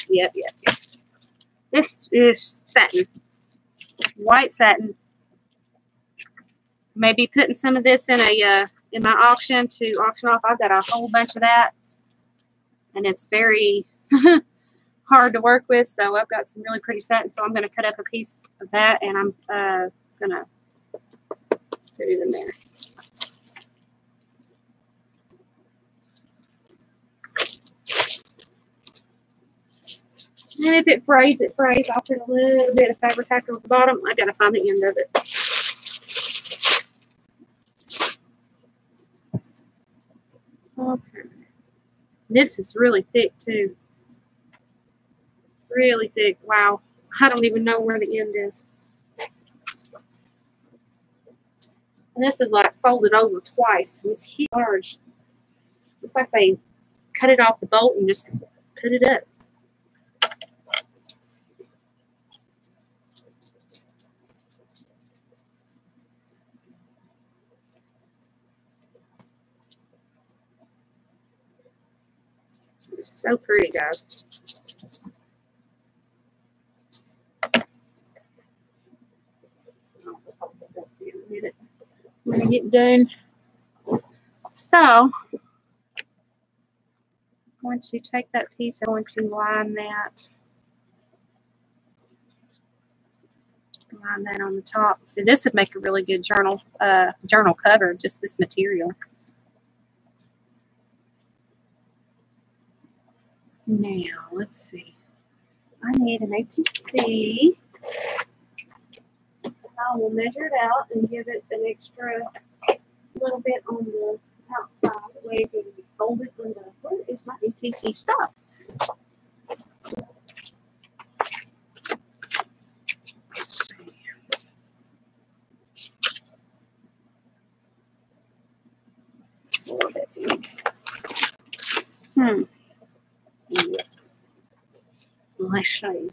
This is satin. White satin. Maybe putting some of this in my auction to auction off. I've got a whole bunch of that. And it's very hard to work with, so I've got some really pretty satin. So I'm going to cut up a piece of that, and I'm going to put it in there. And if it frays, it frays. I'll put a little bit of fabric tacker at the bottom. I got to find the end of it. Okay. This is really thick too. Really thick. Wow. I don't even know where the end is. And this is like folded over twice. It's huge. Large. Looks like they cut it off the bolt and just put it up. It's so pretty, guys. When I get done. So, I'm going to take that piece. I'm going to line that on the top. See, this would make a really good journal cover, just this material. Now, let's see. I need an ATC. I will measure it out and give it an extra little bit on the outside. That way it can be folded under. Where is my ETC stuff? Yeah. Let's show you.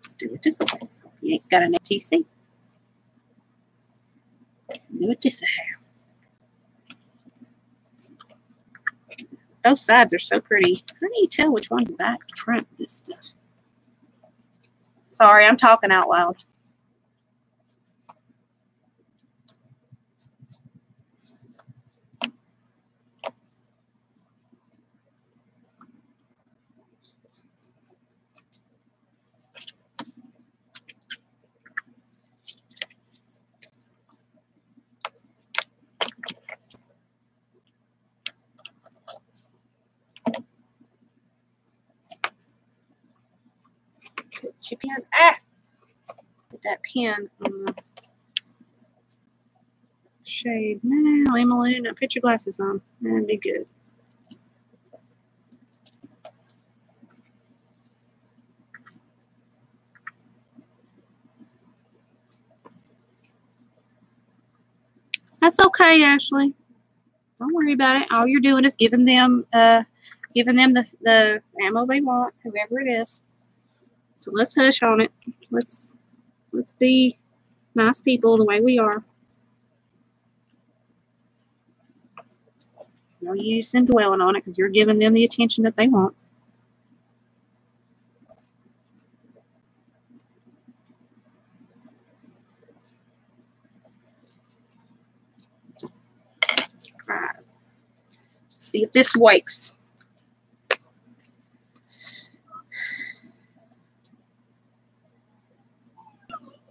Let's do it this way. So if you ain't got an ATC, do it this way. Both sides are so pretty. How do you tell which one's back and front of this stuff? Sorry, I'm talking out loud. Put your pen. Put that pen on the shade. Now, Emily, now put your glasses on. That'd be good. That's okay, Ashley. Don't worry about it. All you're doing is giving them the ammo they want, whoever it is. So let's hush on it. Let's be nice people the way we are. No use in dwelling on it because you're giving them the attention that they want. All right. Let's see if this works.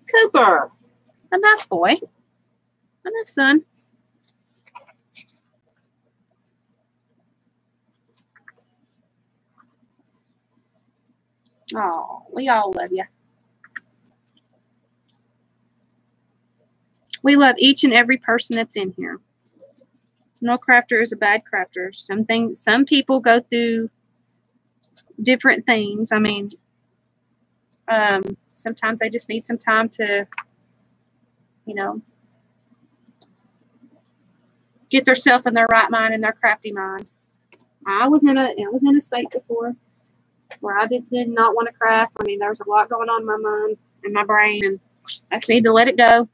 Cooper. Enough, boy. Enough, son. Oh, we all love you. We love each and every person that's in here. No crafter is a bad crafter. Some people go through different things. I mean, sometimes they just need some time to, you know, get themselves in their right mind and their crafty mind. I was in a state before where I did not want to craft. I mean, there was a lot going on in my mind and my brain, and I just need to let it go.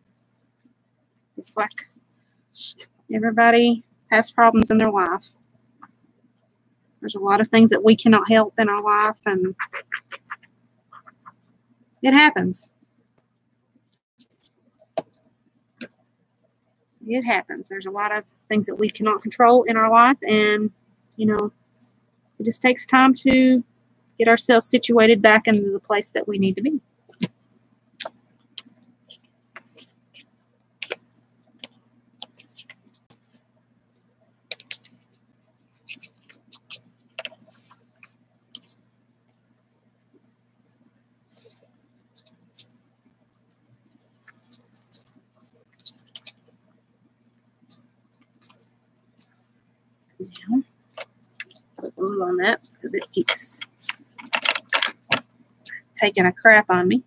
It's like everybody has problems in their life. There's a lot of things that we cannot help in our life, and it happens. It happens. There's a lot of things that we cannot control in our life, and, you know, it just takes time to get ourselves situated back into the place that we need to be. Now, put glue on that because it keeps taking a crap on me.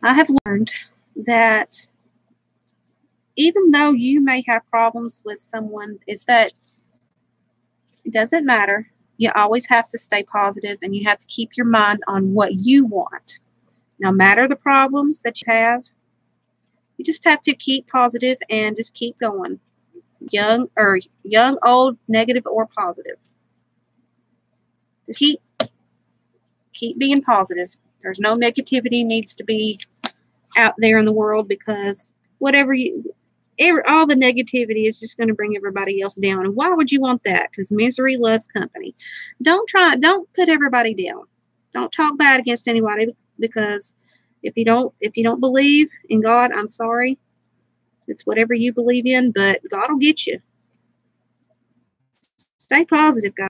I have learned that even though you may have problems with someone, is that it doesn't matter. You always have to stay positive, and you have to keep your mind on what you want. No matter the problems that you have, you just have to keep positive and just keep going. Young, old, negative, or positive. Just keep being positive. There's no negativity needs to be out there in the world, because all the negativity is just going to bring everybody else down. And why would you want that? Because misery loves company. Don't put everybody down. Don't talk bad against anybody, because if you don't believe in God, I'm sorry, It's whatever you believe in, but God will get you. Stay positive, guys.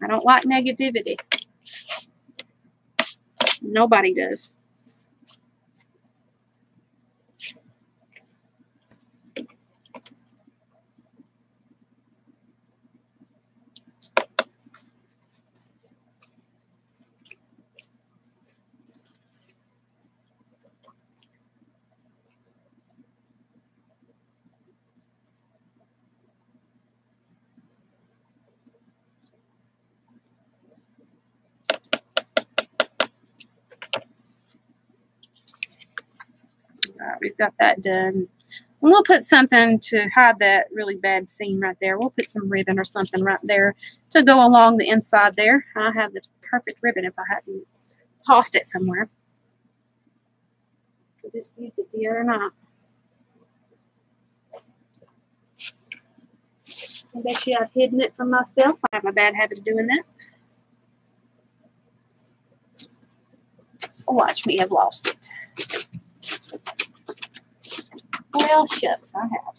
I don't like negativity. Nobody does. All right, we've got that done. And we'll put something to hide that really bad seam right there. We'll put some ribbon or something right there to go along the inside there. I have the perfect ribbon if I hadn't tossed it somewhere. I just used it the other night. I bet you I've hidden it from myself. I have a bad habit of doing that. Watch me have lost it. Well, shucks, I have.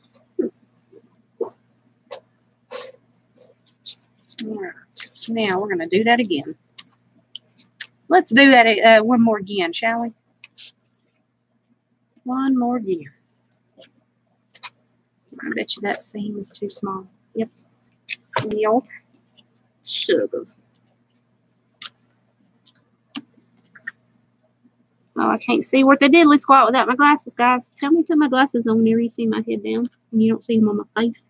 All right. Now we're going to do that again. Let's do that one more again, shall we? One more again. I bet you that seam is too small. Yep. Yep. Sugars. Oh, I can't see worth a diddly squat without my glasses, guys. Tell me to put my glasses on whenever you see my head down and you don't see them on my face.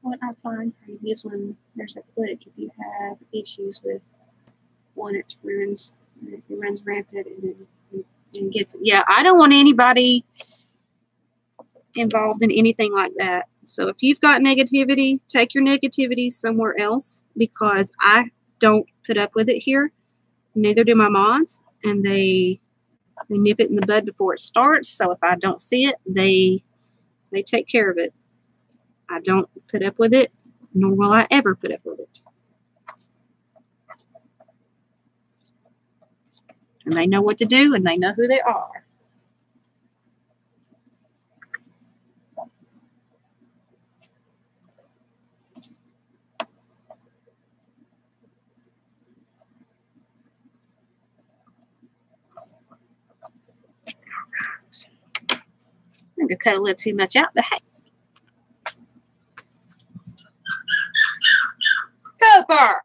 What I find for this one, there's a click if you have issues with one, it runs rampant and gets. Yeah, I don't want anybody involved in anything like that. So if you've got negativity, take your negativity somewhere else, because I don't put up with it here. Neither do my moms, and they nip it in the bud before it starts. So if I don't see it, they take care of it. I don't put up with it, nor will I ever put up with it. And they know what to do, and they know who they are. I think I cut a little too much out, but hey. Cooper!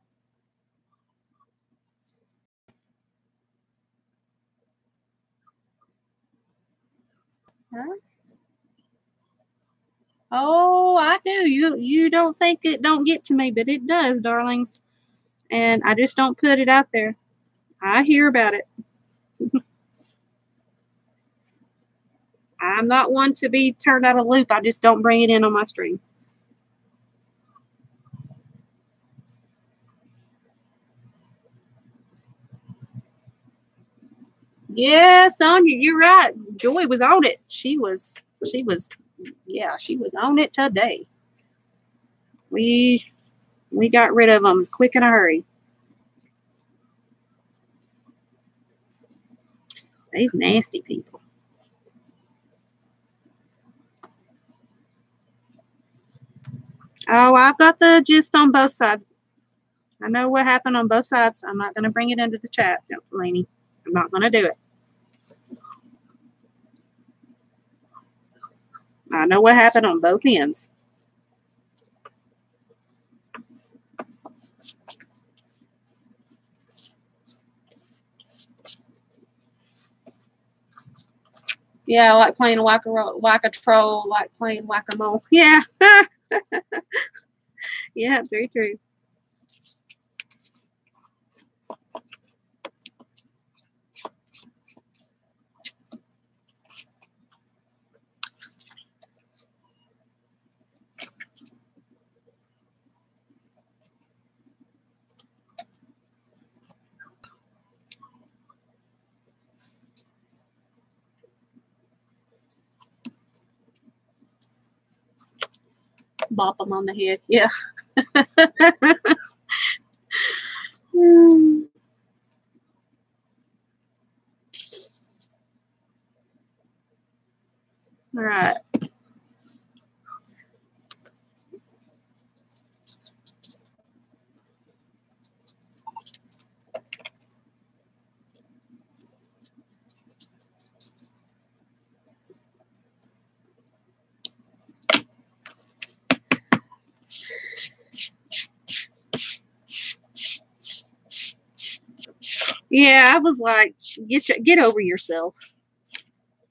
Huh? Oh, I do. You don't think it don't get to me, but it does, darlings. And I just don't put it out there. I hear about it. I'm not one to be turned out of loop. I just don't bring it in on my stream. Yeah, Sonya, you're right. Joy was on it. She was on it today. We got rid of them quick in a hurry. These nasty people. Oh, I've got the gist on both sides. I know what happened on both sides. I'm not going to bring it into the chat, Lainey. I'm not going to do it. I know what happened on both ends. Yeah, I like playing whack-a-troll, like playing whack-a-mole. Yeah. Yeah, very true. bop them on the head. Yeah. All right. Yeah, I was like, get over yourself.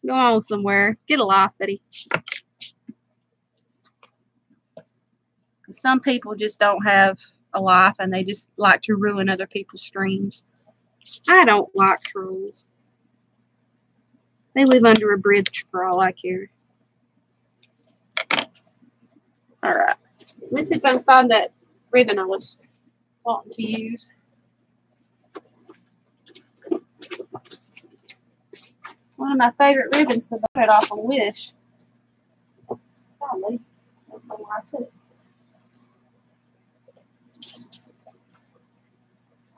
Go on somewhere. Get a life, Betty. Some people just don't have a life and they just like to ruin other people's dreams. I don't like trolls. They live under a bridge for all I care. All right. Let's see if I can find that ribbon I was wanting to use. One of my favorite ribbons because I got it off on Wish. Finally. I don't know where I took it.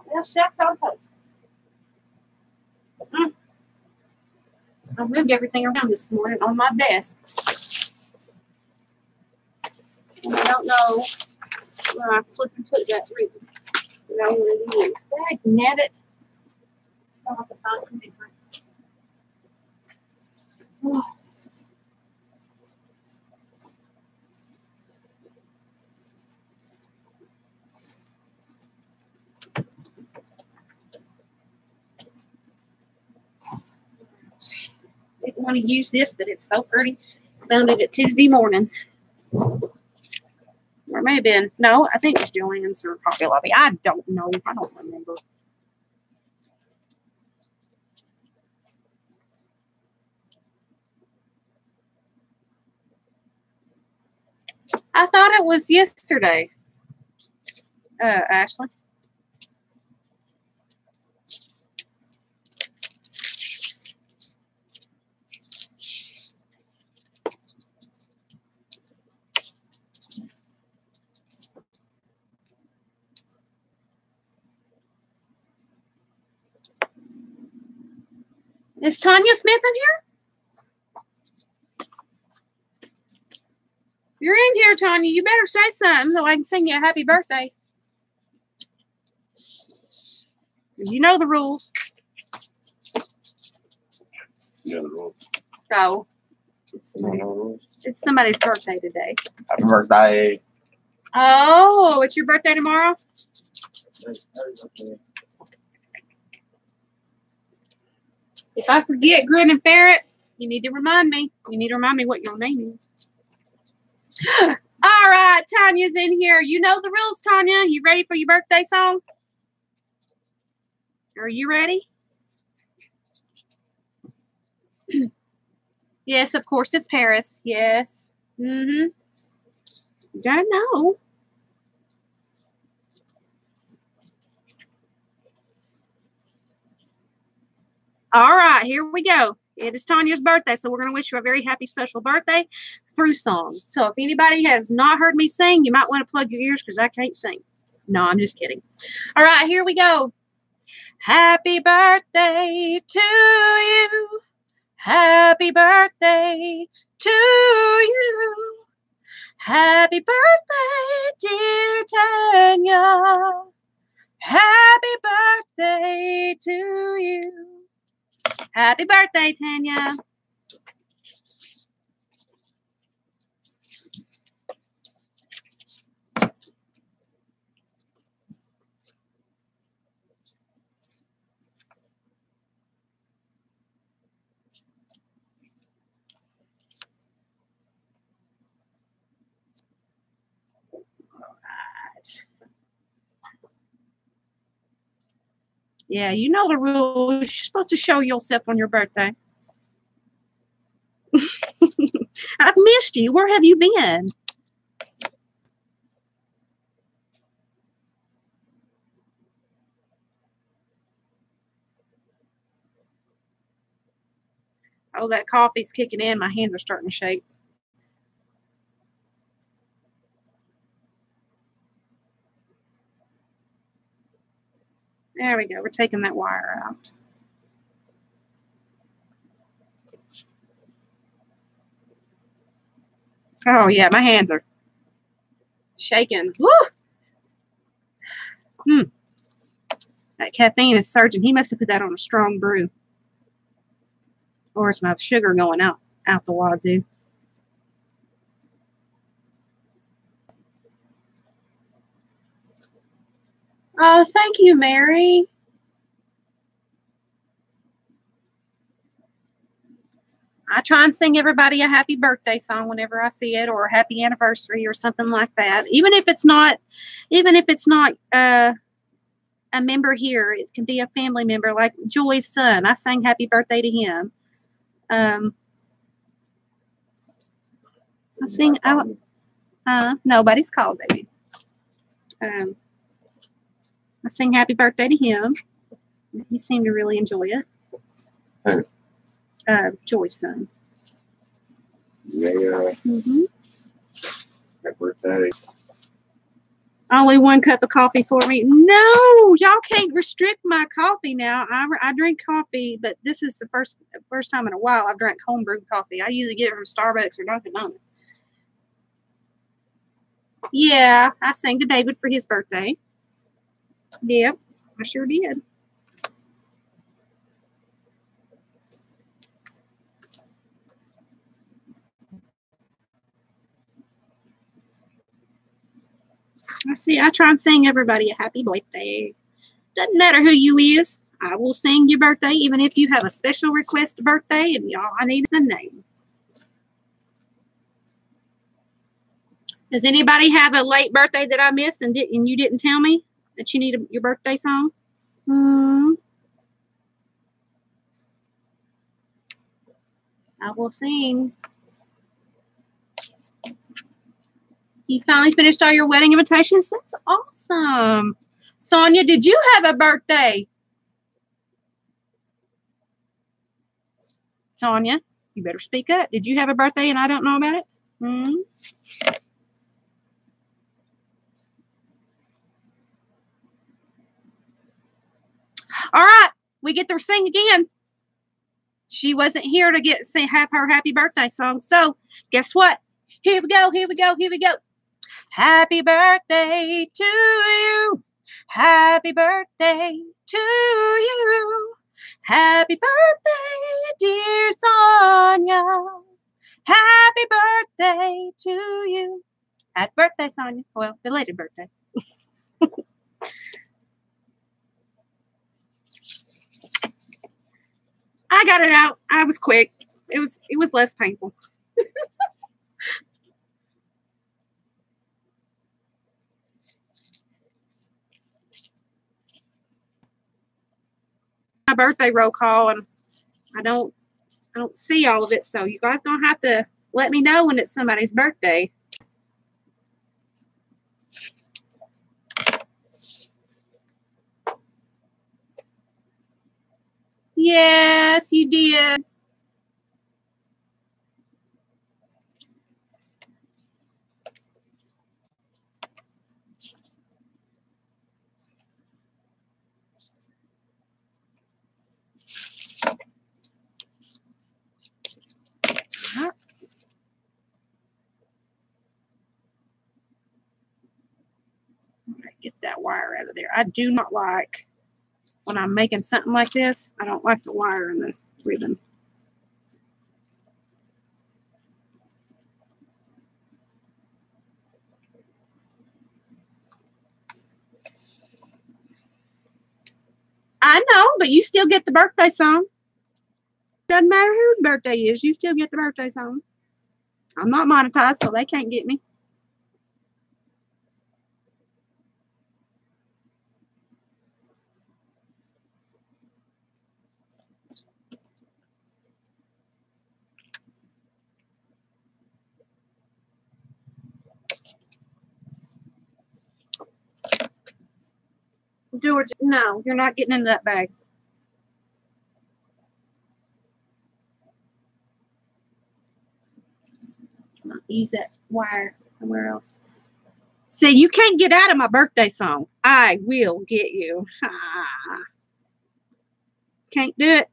Well, shucks on toast. I moved everything around this morning on my desk. And I don't know where I flipped and put that ribbon that I wanted to use. Dagnabbit. So I'll have to find some different. Oh. Didn't want to use this, but it's so pretty. Found it at Tuesday morning. Or it may have been. No, I think it was Joanne's or Hobby Lobby. I don't know. I don't remember. I thought it was yesterday. Ashley. Is Tanya Smith in here? You're in here, Tanya. You better say something so I can sing you a happy birthday. You know the rules. Yeah, the rules. So, it's somebody's birthday today. Happy birthday. Oh, it's your birthday tomorrow? If I forget Grin and Ferret, you need to remind me. You need to remind me what your name is. All right, Tanya's in here. You know the rules, Tanya. You ready for your birthday song? Are you ready? Yes, of course, it's Paris. Yes. Mm-hmm. You gotta know. All right, here we go. It is Tanya's birthday, so we're going to wish you a very happy, special birthday through song. So if anybody has not heard me sing, you might want to plug your ears because I can't sing. No, I'm just kidding. All right, here we go. Happy birthday to you. Happy birthday to you. Happy birthday, dear Tanya. Happy birthday to you. Happy birthday, Tanya. Yeah, you know the rules. You're supposed to show yourself on your birthday. I've missed you. Where have you been? Oh, that coffee's kicking in. My hands are starting to shake. There we go. We're taking that wire out. Oh, yeah, my hands are shaking. Woo! That caffeine is surging. He must have put that on a strong brew. Or it's my sugar going out the wazoo. Oh, thank you, Mary. I try and sing everybody a happy birthday song whenever I see it, or a happy anniversary or something like that. Even if it's not a member here, it can be a family member, like Joy's son. I sang happy birthday to him. I sing. Nobody's called, baby. I sing happy birthday to him. He seemed to really enjoy it. Who? Joy's son. Yeah. Mm-hmm. Happy birthday. Only 1 cup of coffee for me. No, y'all can't restrict my coffee now. I drink coffee, but this is the first time in a while I've drank homebrewed coffee. I usually get it from Starbucks or Dunkin' Donuts. Yeah, I sang to David for his birthday. Yep, I sure did. I try and sing everybody a happy birthday. Doesn't matter who you is. I will sing your birthday, even if you have a special request birthday, and y'all, I need the name. Does anybody have a late birthday that I missed and you didn't tell me that you need your birthday song? I will sing. You finally finished all your wedding invitations? That's awesome. Sonia, did you have a birthday? Sonia, you better speak up. Did you have a birthday and I don't know about it? All right, we get to sing again. She wasn't here to have her happy birthday song. So guess what? Here we go. Happy birthday to you. Happy birthday to you. Happy birthday, dear Sonia. Happy birthday to you. Happy birthday, Sonia. Well, belated birthday. I got it out. I was quick. It was less painful. My birthday roll call, and I don't see all of it, so you guys don't have to let me know when it's somebody's birthday. Yes, you did. Get that wire out of there. I do not like when I'm making something like this. I don't like the wire and the ribbon. I know, but you still get the birthday song. Doesn't matter whose birthday is, you still get the birthday song. I'm not monetized, so they can't get me. George, no, you're not getting in that bag. Use that wire somewhere else. See, you can't get out of my birthday song. I will get you. Can't do it.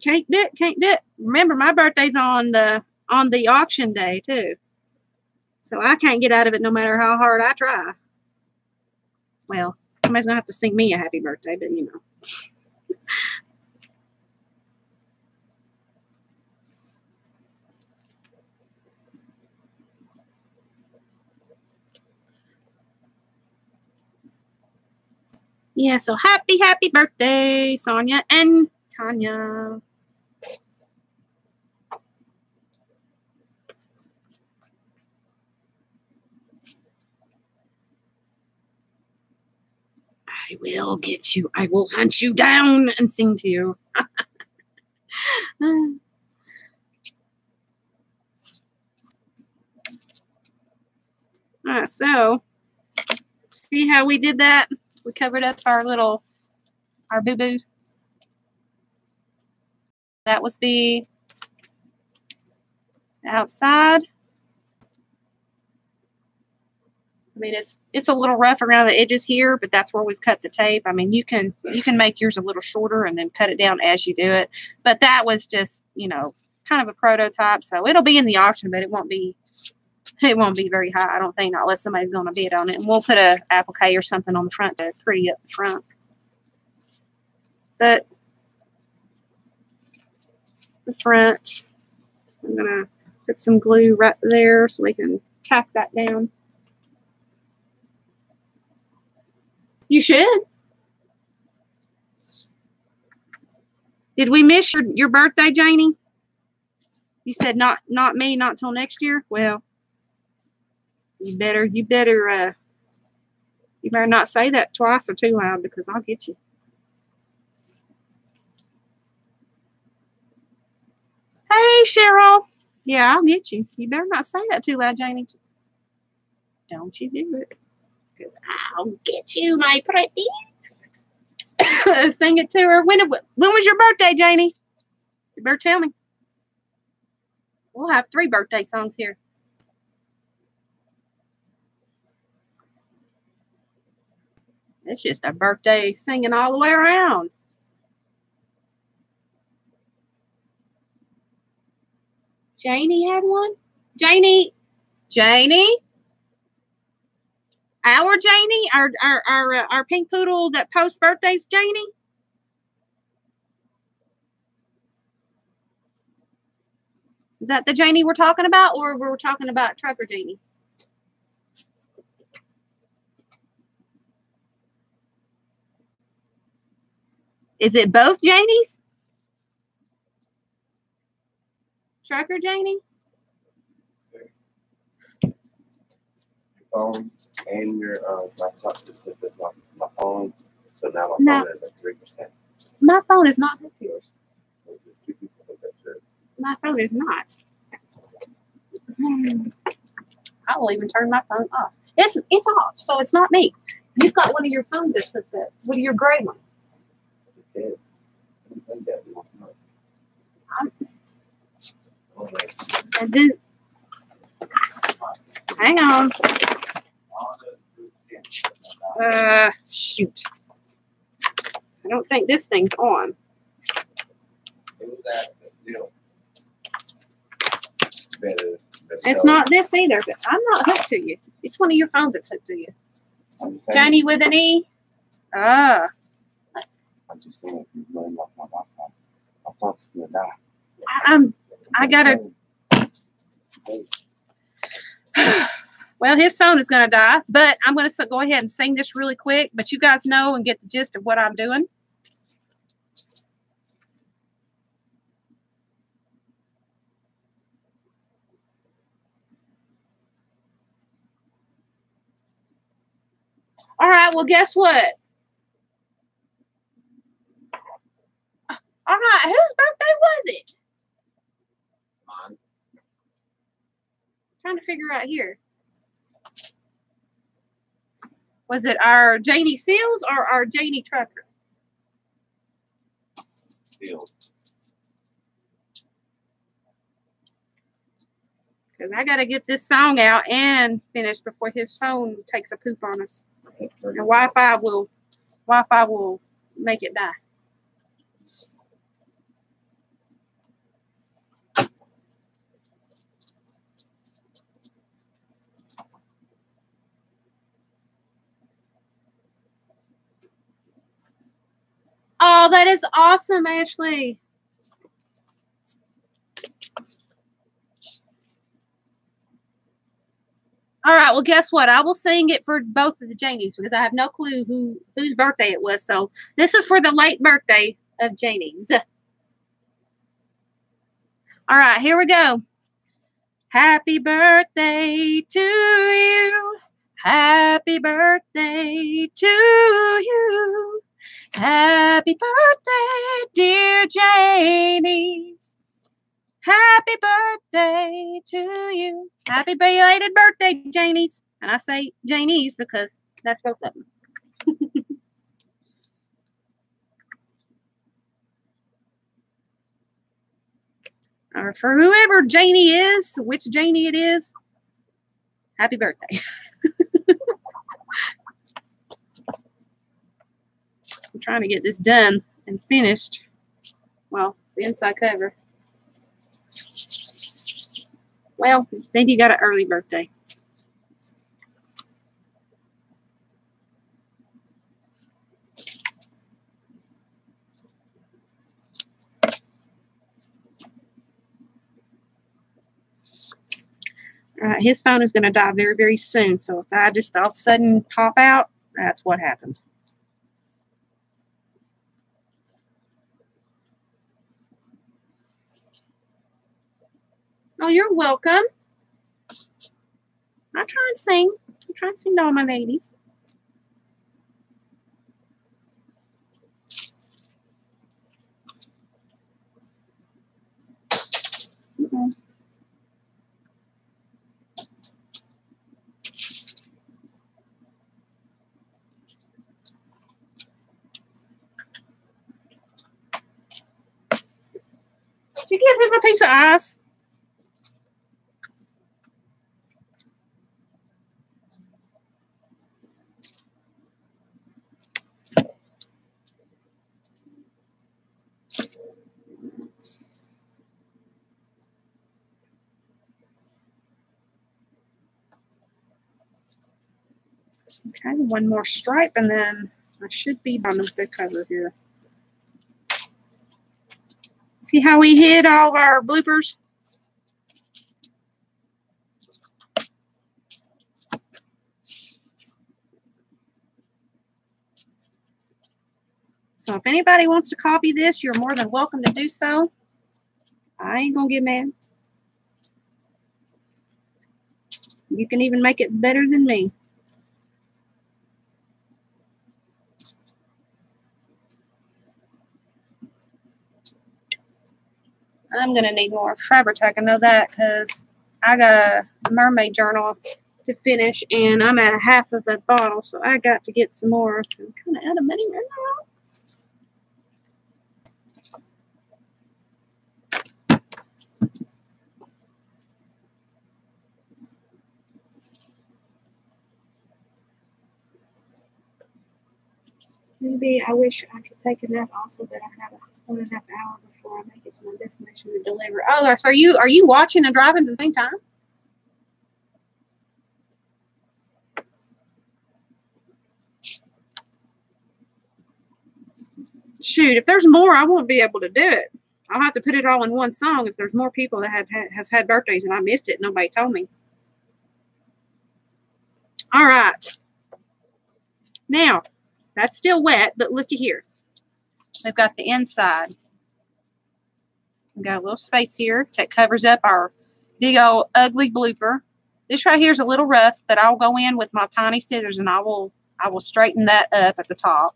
Can't do it. Can't do it. Remember, my birthday's on the auction day too, so I can't get out of it no matter how hard I try. Well, somebody's gonna have to sing me a happy birthday, but you know. Yeah, so happy birthday, Sonia and Tanya. I will get you. I will hunt you down and sing to you. So see how we did that? We covered up our boo-boo. That was the outside. I mean, it's a little rough around the edges here, but that's where we've cut the tape. I mean, you can make yours a little shorter and then cut it down as you do it. But that was just, you know, kind of a prototype. So it'll be in the auction, but it won't be very high, I don't think, not unless somebody's going to bid on it. And we'll put a applique or something on the front to pretty up the front. But the front, I'm going to put some glue right there so we can tack that down. You should. Did we miss your birthday, Janie? You said not me, not till next year. Well, you better not say that twice or too loud because I'll get you. Hey, Cheryl. Yeah, I'll get you. You better not say that too loud, Janie. Don't you do it. Because I'll get you, my pretty. Sing it to her. When was your birthday, Janie? You better tell me. We'll have 3 birthday songs here. It's just a birthday singing all the way around. Janie had one? Janie? Our Janie? Our pink poodle that posts birthdays, Janie? Is that the Janie we're talking about, or we're talking about Trucker Janie? Is it both Janies? Trucker Janie? Your phone and your laptop just hit my phone, so now my phone is at 3%. My phone is not hooked to yours. My phone is not. I will even turn my phone off. It's off, so it's not me. You've got one of your phones that's hooked up. What are your gray one? Hang on. Shoot. I don't think this thing's on. It's not this either, but I'm not hooked to you. It's one of your phones that's hooked to you. Johnny with an E? Ah. I'm just saying, if you blame off my laptop, my phone's going to die. I gotta. Well, his phone is going to die, but I'm going to go ahead and sing this really quick. But you guys know and get the gist of what I'm doing. All right, well, guess what? All right, whose birthday was it? Mine. Trying to figure out here. Was it our Janie Seals or our Janie Trucker? Seals. Because I got to get this song out and finish before his phone takes a poop on us. And Wi-Fi will make it die. Oh, that is awesome, Ashley. All right, well, guess what? I will sing it for both of the Janies because I have no clue whose birthday it was. So this is for the late birthday of Janies. All right, here we go. Happy birthday to you. Happy birthday to you. Happy birthday, dear Janies. Happy birthday to you. Happy belated birthday, Janies. And I say Janies because that's both of them. Or for whoever Janie is, which Janie it is, happy birthday. I'm trying to get this done and finished. Well, the inside cover. Well, then you got an early birthday. All right, his phone is going to die very, very soon. So if I just all of a sudden pop out, that's what happened. Oh, you're welcome. I try and sing. I try and sing to all my ladies. Did you give him a piece of ice? Okay, one more stripe, and then I should be done with the cover here. See how we hid all of our bloopers? So if anybody wants to copy this, you're more than welcome to do so. I ain't gonna get mad. You can even make it better than me. I'm going to need more Fabri-Tac. I know that because I got a mermaid journal to finish, and I'm at half of the bottle, so I got to get some more. I'm kind of out of money right now. Maybe I wish I could take a nap also, that I have a 1.5 hour before I make it to my destination to deliver. Oh, so are you watching and driving at the same time? Shoot, if there's more, I won't be able to do it. I'll have to put it all in one song if there's more people that has had birthdays and I missed it. Nobody told me. All right. Now, that's still wet, but looky here. We've got the inside. We've got a little space here that covers up our big old ugly blooper. This right here is a little rough, but I'll go in with my tiny scissors and I will straighten that up at the top.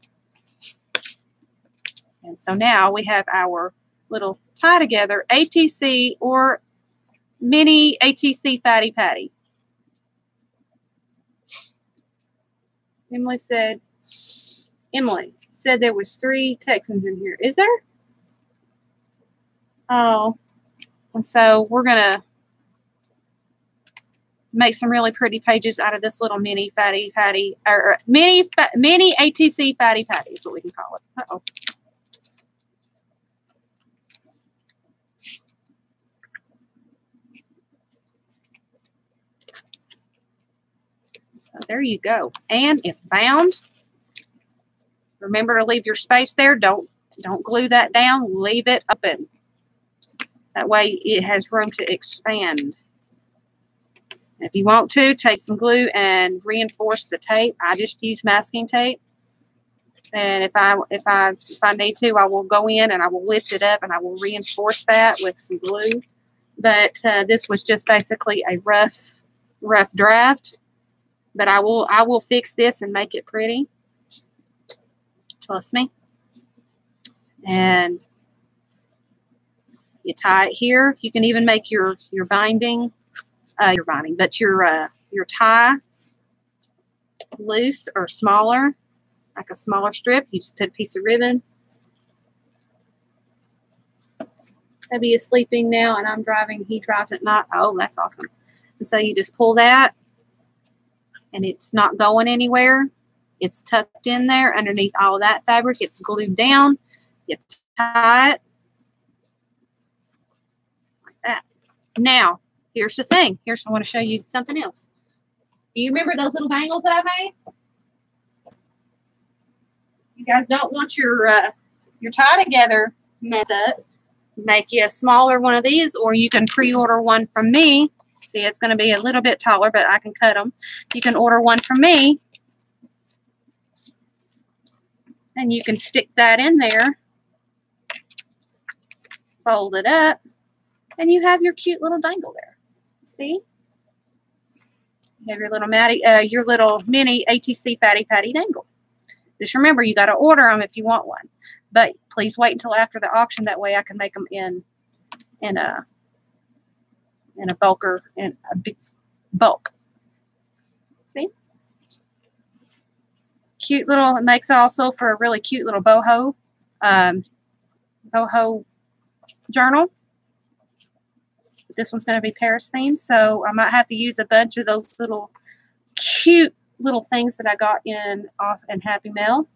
And so now we have our little tie together ATC or mini ATC Fatty Patty. Emily said there was 3 Texans in here. Is there? Oh. And so we're going to make some really pretty pages out of this little mini fatty patty, or mini ATC fatty patty is what we can call it. Uh-oh. So there you go. And it's bound. Remember to leave your space there. Don't glue that down. Leave it open. That way it has room to expand. If you want to, take some glue and reinforce the tape. I just use masking tape. And if I need to, I will go in and I will lift it up and I will reinforce that with some glue. But this was just basically a rough draft. But I will fix this and make it pretty. Trust me. And you tie it here. You can even make your binding, but your tie loose or smaller, like a smaller strip. You just put a piece of ribbon. Hubby is sleeping now, and I'm driving. He drives at night. Oh, that's awesome. And so you just pull that, and it's not going anywhere. It's tucked in there underneath all of that fabric. It's glued down. You tie it like that. Now, here's the thing. I want to show you something else. Do you remember those little bangles that I made? You guys don't want your tie together messed up. Make you a smaller one of these, or you can pre-order one from me. See, it's going to be a little bit taller, but I can cut them. You can order one from me, and you can stick that in there, fold it up, and you have your cute little dangle there. See? You have your little mini ATC Fatty Patty dangle. Just remember, you got to order them if you want one. But please wait until after the auction. That way I can make them in a big bulk. See? Cute little, it makes also for a really cute little boho journal. This one's going to be Paris themed, so I might have to use a bunch of those little cute little things that I got in Happy Mail.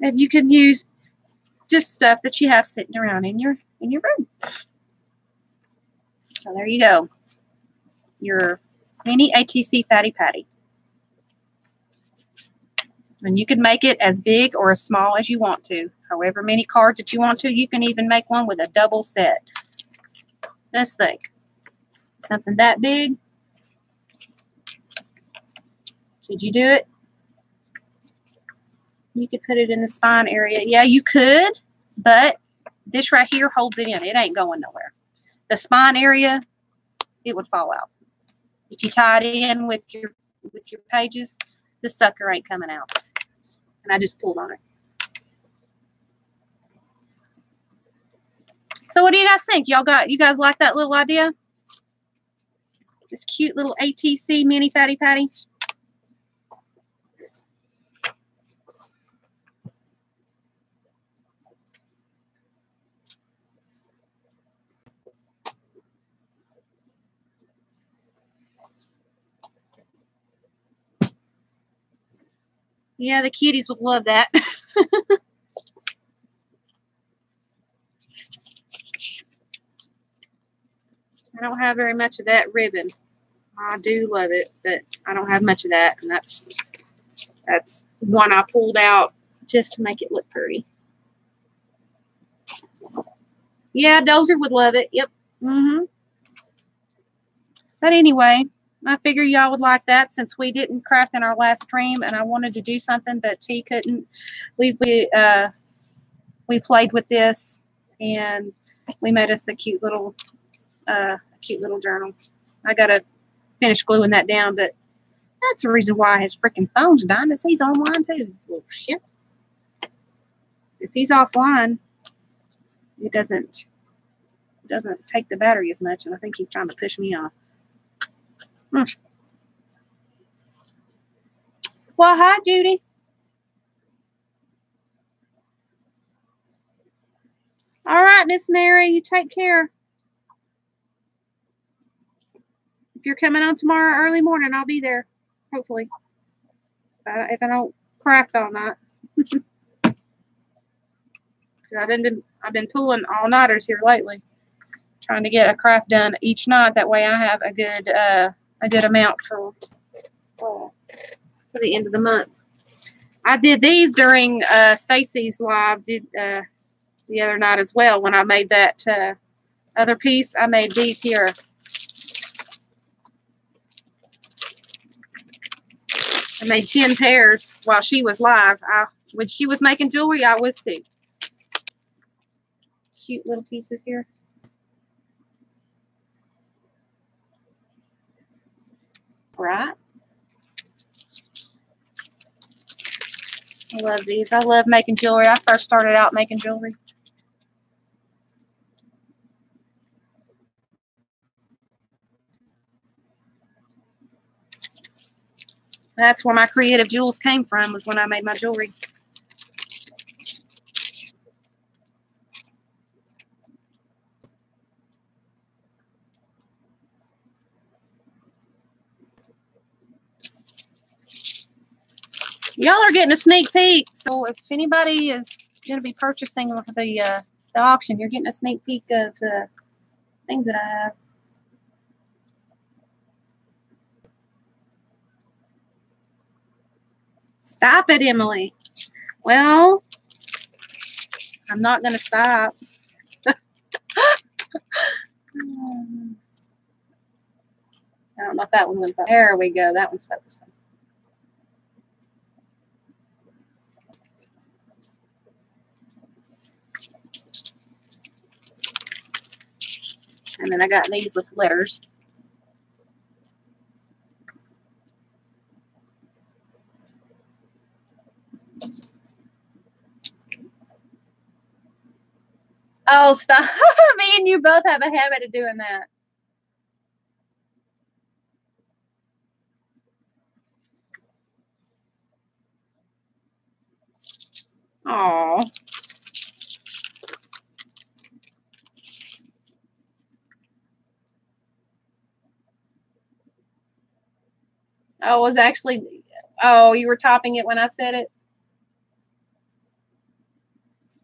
And you can use just stuff that you have sitting around in your room. So there you go. Your mini ATC Fatty Patty. And you can make it as big or as small as you want to. However many cards that you want to. You can even make one with a double set. Let's think. Something that big. Could you do it? You could put it in the spine area. Yeah, you could, but this right here holds it in. It ain't going nowhere. The spine area, it would fall out. If you tie it in with your pages, the sucker ain't coming out. And I just pulled on it. So what do you guys think? You guys like that little idea? This cute little ATC mini Fatty Patty. Yeah, the cuties would love that. I don't have very much of that ribbon. I do love it, but I don't have much of that, and that's one I pulled out just to make it look pretty. Yeah, Dozer would love it. Yep. But anyway, I figure y'all would like that since we didn't craft in our last stream, and I wanted to do something, but T couldn't. We played with this, and we made us a cute little journal. I gotta finish gluing that down, but that's the reason why his freaking phone's dying, is he's online too. Well, shit. If he's offline, it doesn't take the battery as much, and I think he's trying to push me off. Well, hi, Judy. All right, Miss Mary, you take care. If you're coming on tomorrow early morning, I'll be there. Hopefully, if I don't craft all night. I've been pulling all nighters here lately, trying to get a craft done each night. That way, I have a good amount for the end of the month. I did these during Stacy's live the other night as well. When I made that other piece, I made these here. I made 10 pairs while she was live. When she was making jewelry, I was too. Cute little pieces here. Right. I love these. I love making jewelry. I first started out making jewelry. That's where my creative jewels came from, was when I made my jewelry. Y'all are getting a sneak peek. So if anybody is going to be purchasing the auction, you're getting a sneak peek of the things that I have. Stop it, Emily. Well, I'm not going to stop. I don't know if that one's going to focus. There we go. That one's focusing. And then I got these with letters. Oh, stop. Me and you both have a habit of doing that. Oh. Oh, it was actually, oh, you were topping it when I said it?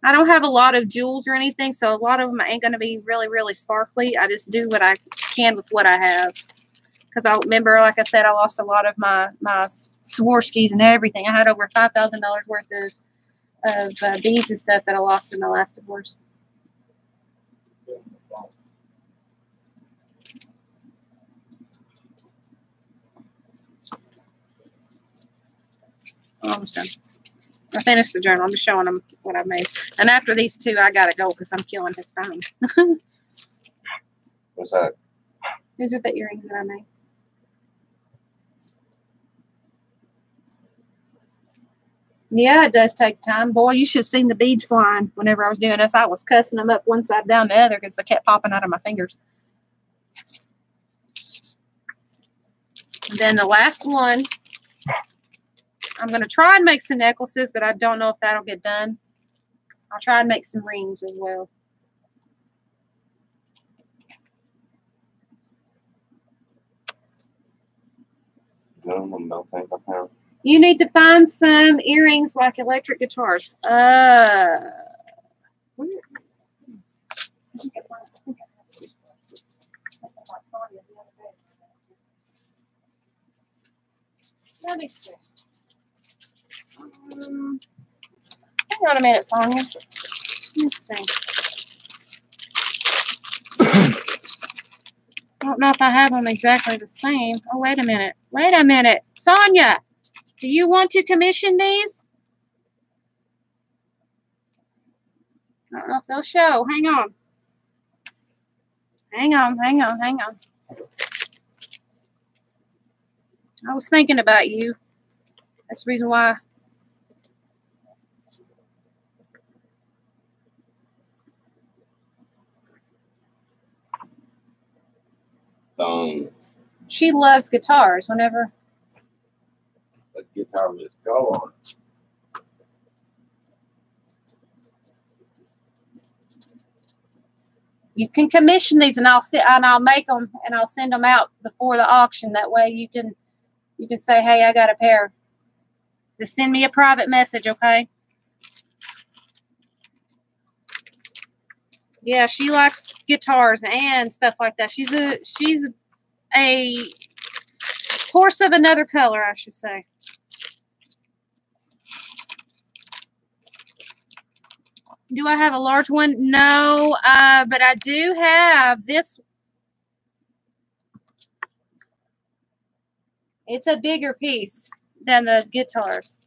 I don't have a lot of jewels or anything, so a lot of them ain't going to be really, really sparkly. I just do what I can with what I have. Because I remember, like I said, I lost a lot of my Swarovskis and everything. I had over $5,000 worth of beads and stuff that I lost in my last divorce. Almost done. I finished the journal. I'm just showing them what I made. And after these two, I got to go because I'm killing his phone. What's that? These are the earrings that I made. Yeah, it does take time. Boy, you should have seen the beads flying whenever I was doing this. I was cussing them up one side down the other because they kept popping out of my fingers. And then the last one, I'm going to try and make some necklaces, but I don't know if that'll get done. I'll try and make some rings as well. You need to find some earrings like electric guitars. Let me see. Hang on a minute, Sonia. Let's see. I don't know if I have them exactly the same. Oh, wait a minute. Wait a minute. Sonia, do you want to commission these? I don't know if they'll show. Hang on. Hang on, hang on, hang on. I was thinking about you. That's the reason why. She loves guitars whenever. a guitar with a skull on it. You can commission these, and I'll make them and I'll send them out before the auction. That way you can say, hey, I got a pair. Just send me a private message, okay? Yeah, she likes guitars and stuff like that. She's a horse of another color, I should say. Do I have a large one? No, but I do have this. It's a bigger piece than the guitars.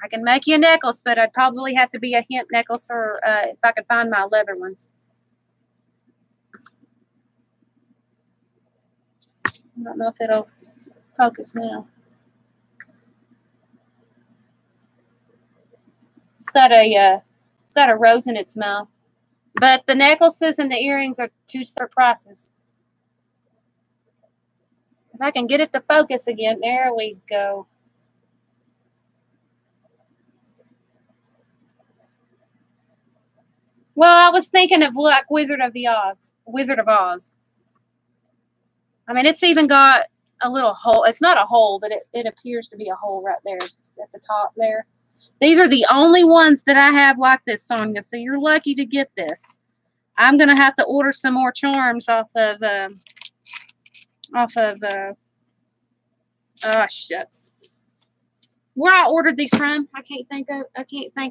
I can make you a necklace, but I'd probably have to be a hemp necklace, or if I could find my leather ones. I don't know if it'll focus now. It's got a rose in its mouth. But the necklaces and the earrings are two separate prices. If I can get it to focus again, there we go. Well, I was thinking of like Wizard of Oz. I mean, it's even got a little hole. It's not a hole, but it appears to be a hole right there at the top there. These are the only ones that I have like this, Sonia, so you're lucky to get this. I'm going to have to order some more charms off of oh, shucks. Where I ordered these from, I can't think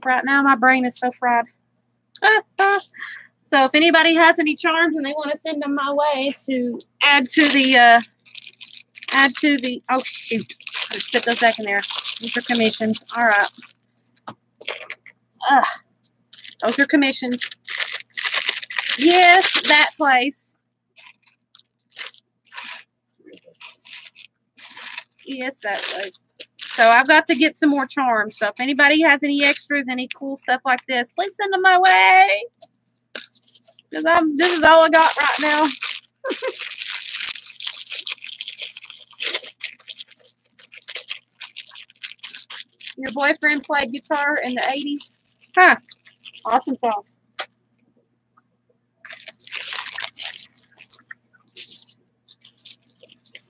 right now. My brain is so fried. So if anybody has any charms and they want to send them my way to add to the oh shoot, just put those back in there. These are commissioned. All right. Those are commissioned. Yes, that place. Yes, that place. So I've got to get some more charms. So if anybody has any extras, any cool stuff like this, please send them my way. Because this is all I got right now. Your boyfriend played guitar in the 80s? Huh. Awesome sauce.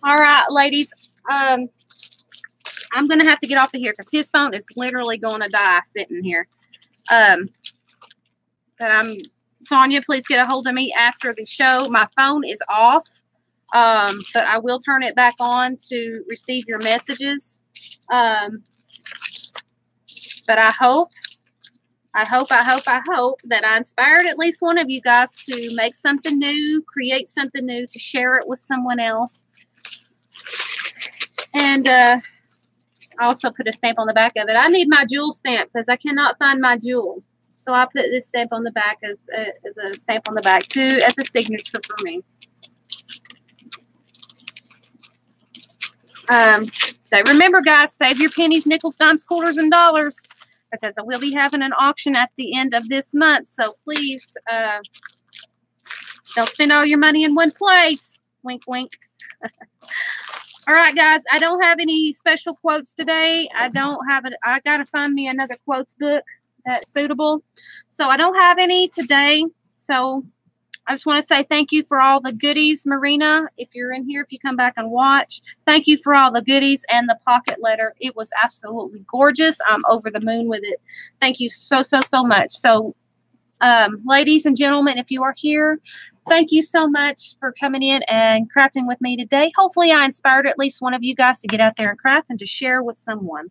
All right, ladies. I'm going to have to get off of here because his phone is literally going to die sitting here. But Sonia, please get a hold of me after the show. My phone is off, but I will turn it back on to receive your messages. But I hope that I inspired at least one of you guys to make something new, create something new, to share it with someone else. And I also put a stamp on the back of it. I need my jewel stamp because I cannot find my jewels. So I put this stamp on the back as a stamp on the back too, as a signature for me. So remember, guys, save your pennies, nickels, dimes, quarters, and dollars, because I will be having an auction at the end of this month. So please don't spend all your money in one place. Wink, wink. All right, guys, I don't have any special quotes today. I got to find me another quotes book that's suitable. So I don't have any today. So I just want to say thank you for all the goodies, Marina. If you're in here, if you come back and watch, thank you for all the goodies and the pocket letter. It was absolutely gorgeous. I'm over the moon with it. Thank you so, so, so much. So, ladies and gentlemen, if you are here, thank you so much for coming in and crafting with me today. Hopefully I inspired at least one of you guys to get out there and craft and to share with someone.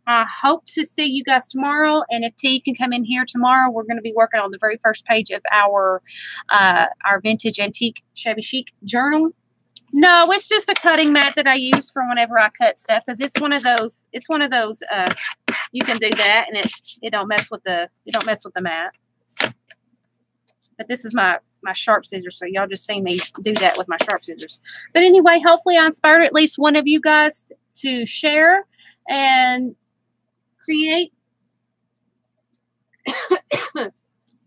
I hope to see you guys tomorrow. And if T can come in here tomorrow, we're going to be working on the very first page of our vintage antique shabby chic journal. No, it's just a cutting mat that I use for whenever I cut stuff, because it's one of those you can do that and it don't mess with the mat. But this is my sharp scissors, so y'all just seen me do that with my sharp scissors. But anyway, hopefully I inspired at least one of you guys to share and create.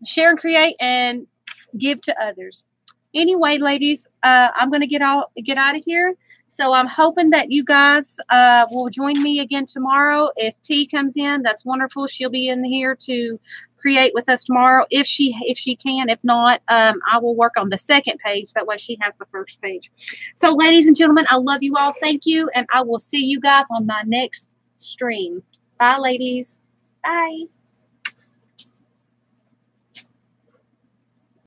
Share and create and give to others. Anyway, ladies, I'm going to get out of here. So I'm hoping that you guys will join me again tomorrow. If T comes in, that's wonderful. She'll be in here to create with us tomorrow if she can. If not, I will work on the second page. That way she has the first page. So ladies and gentlemen, I love you all. Thank you. And I will see you guys on my next stream. Bye, ladies. Bye.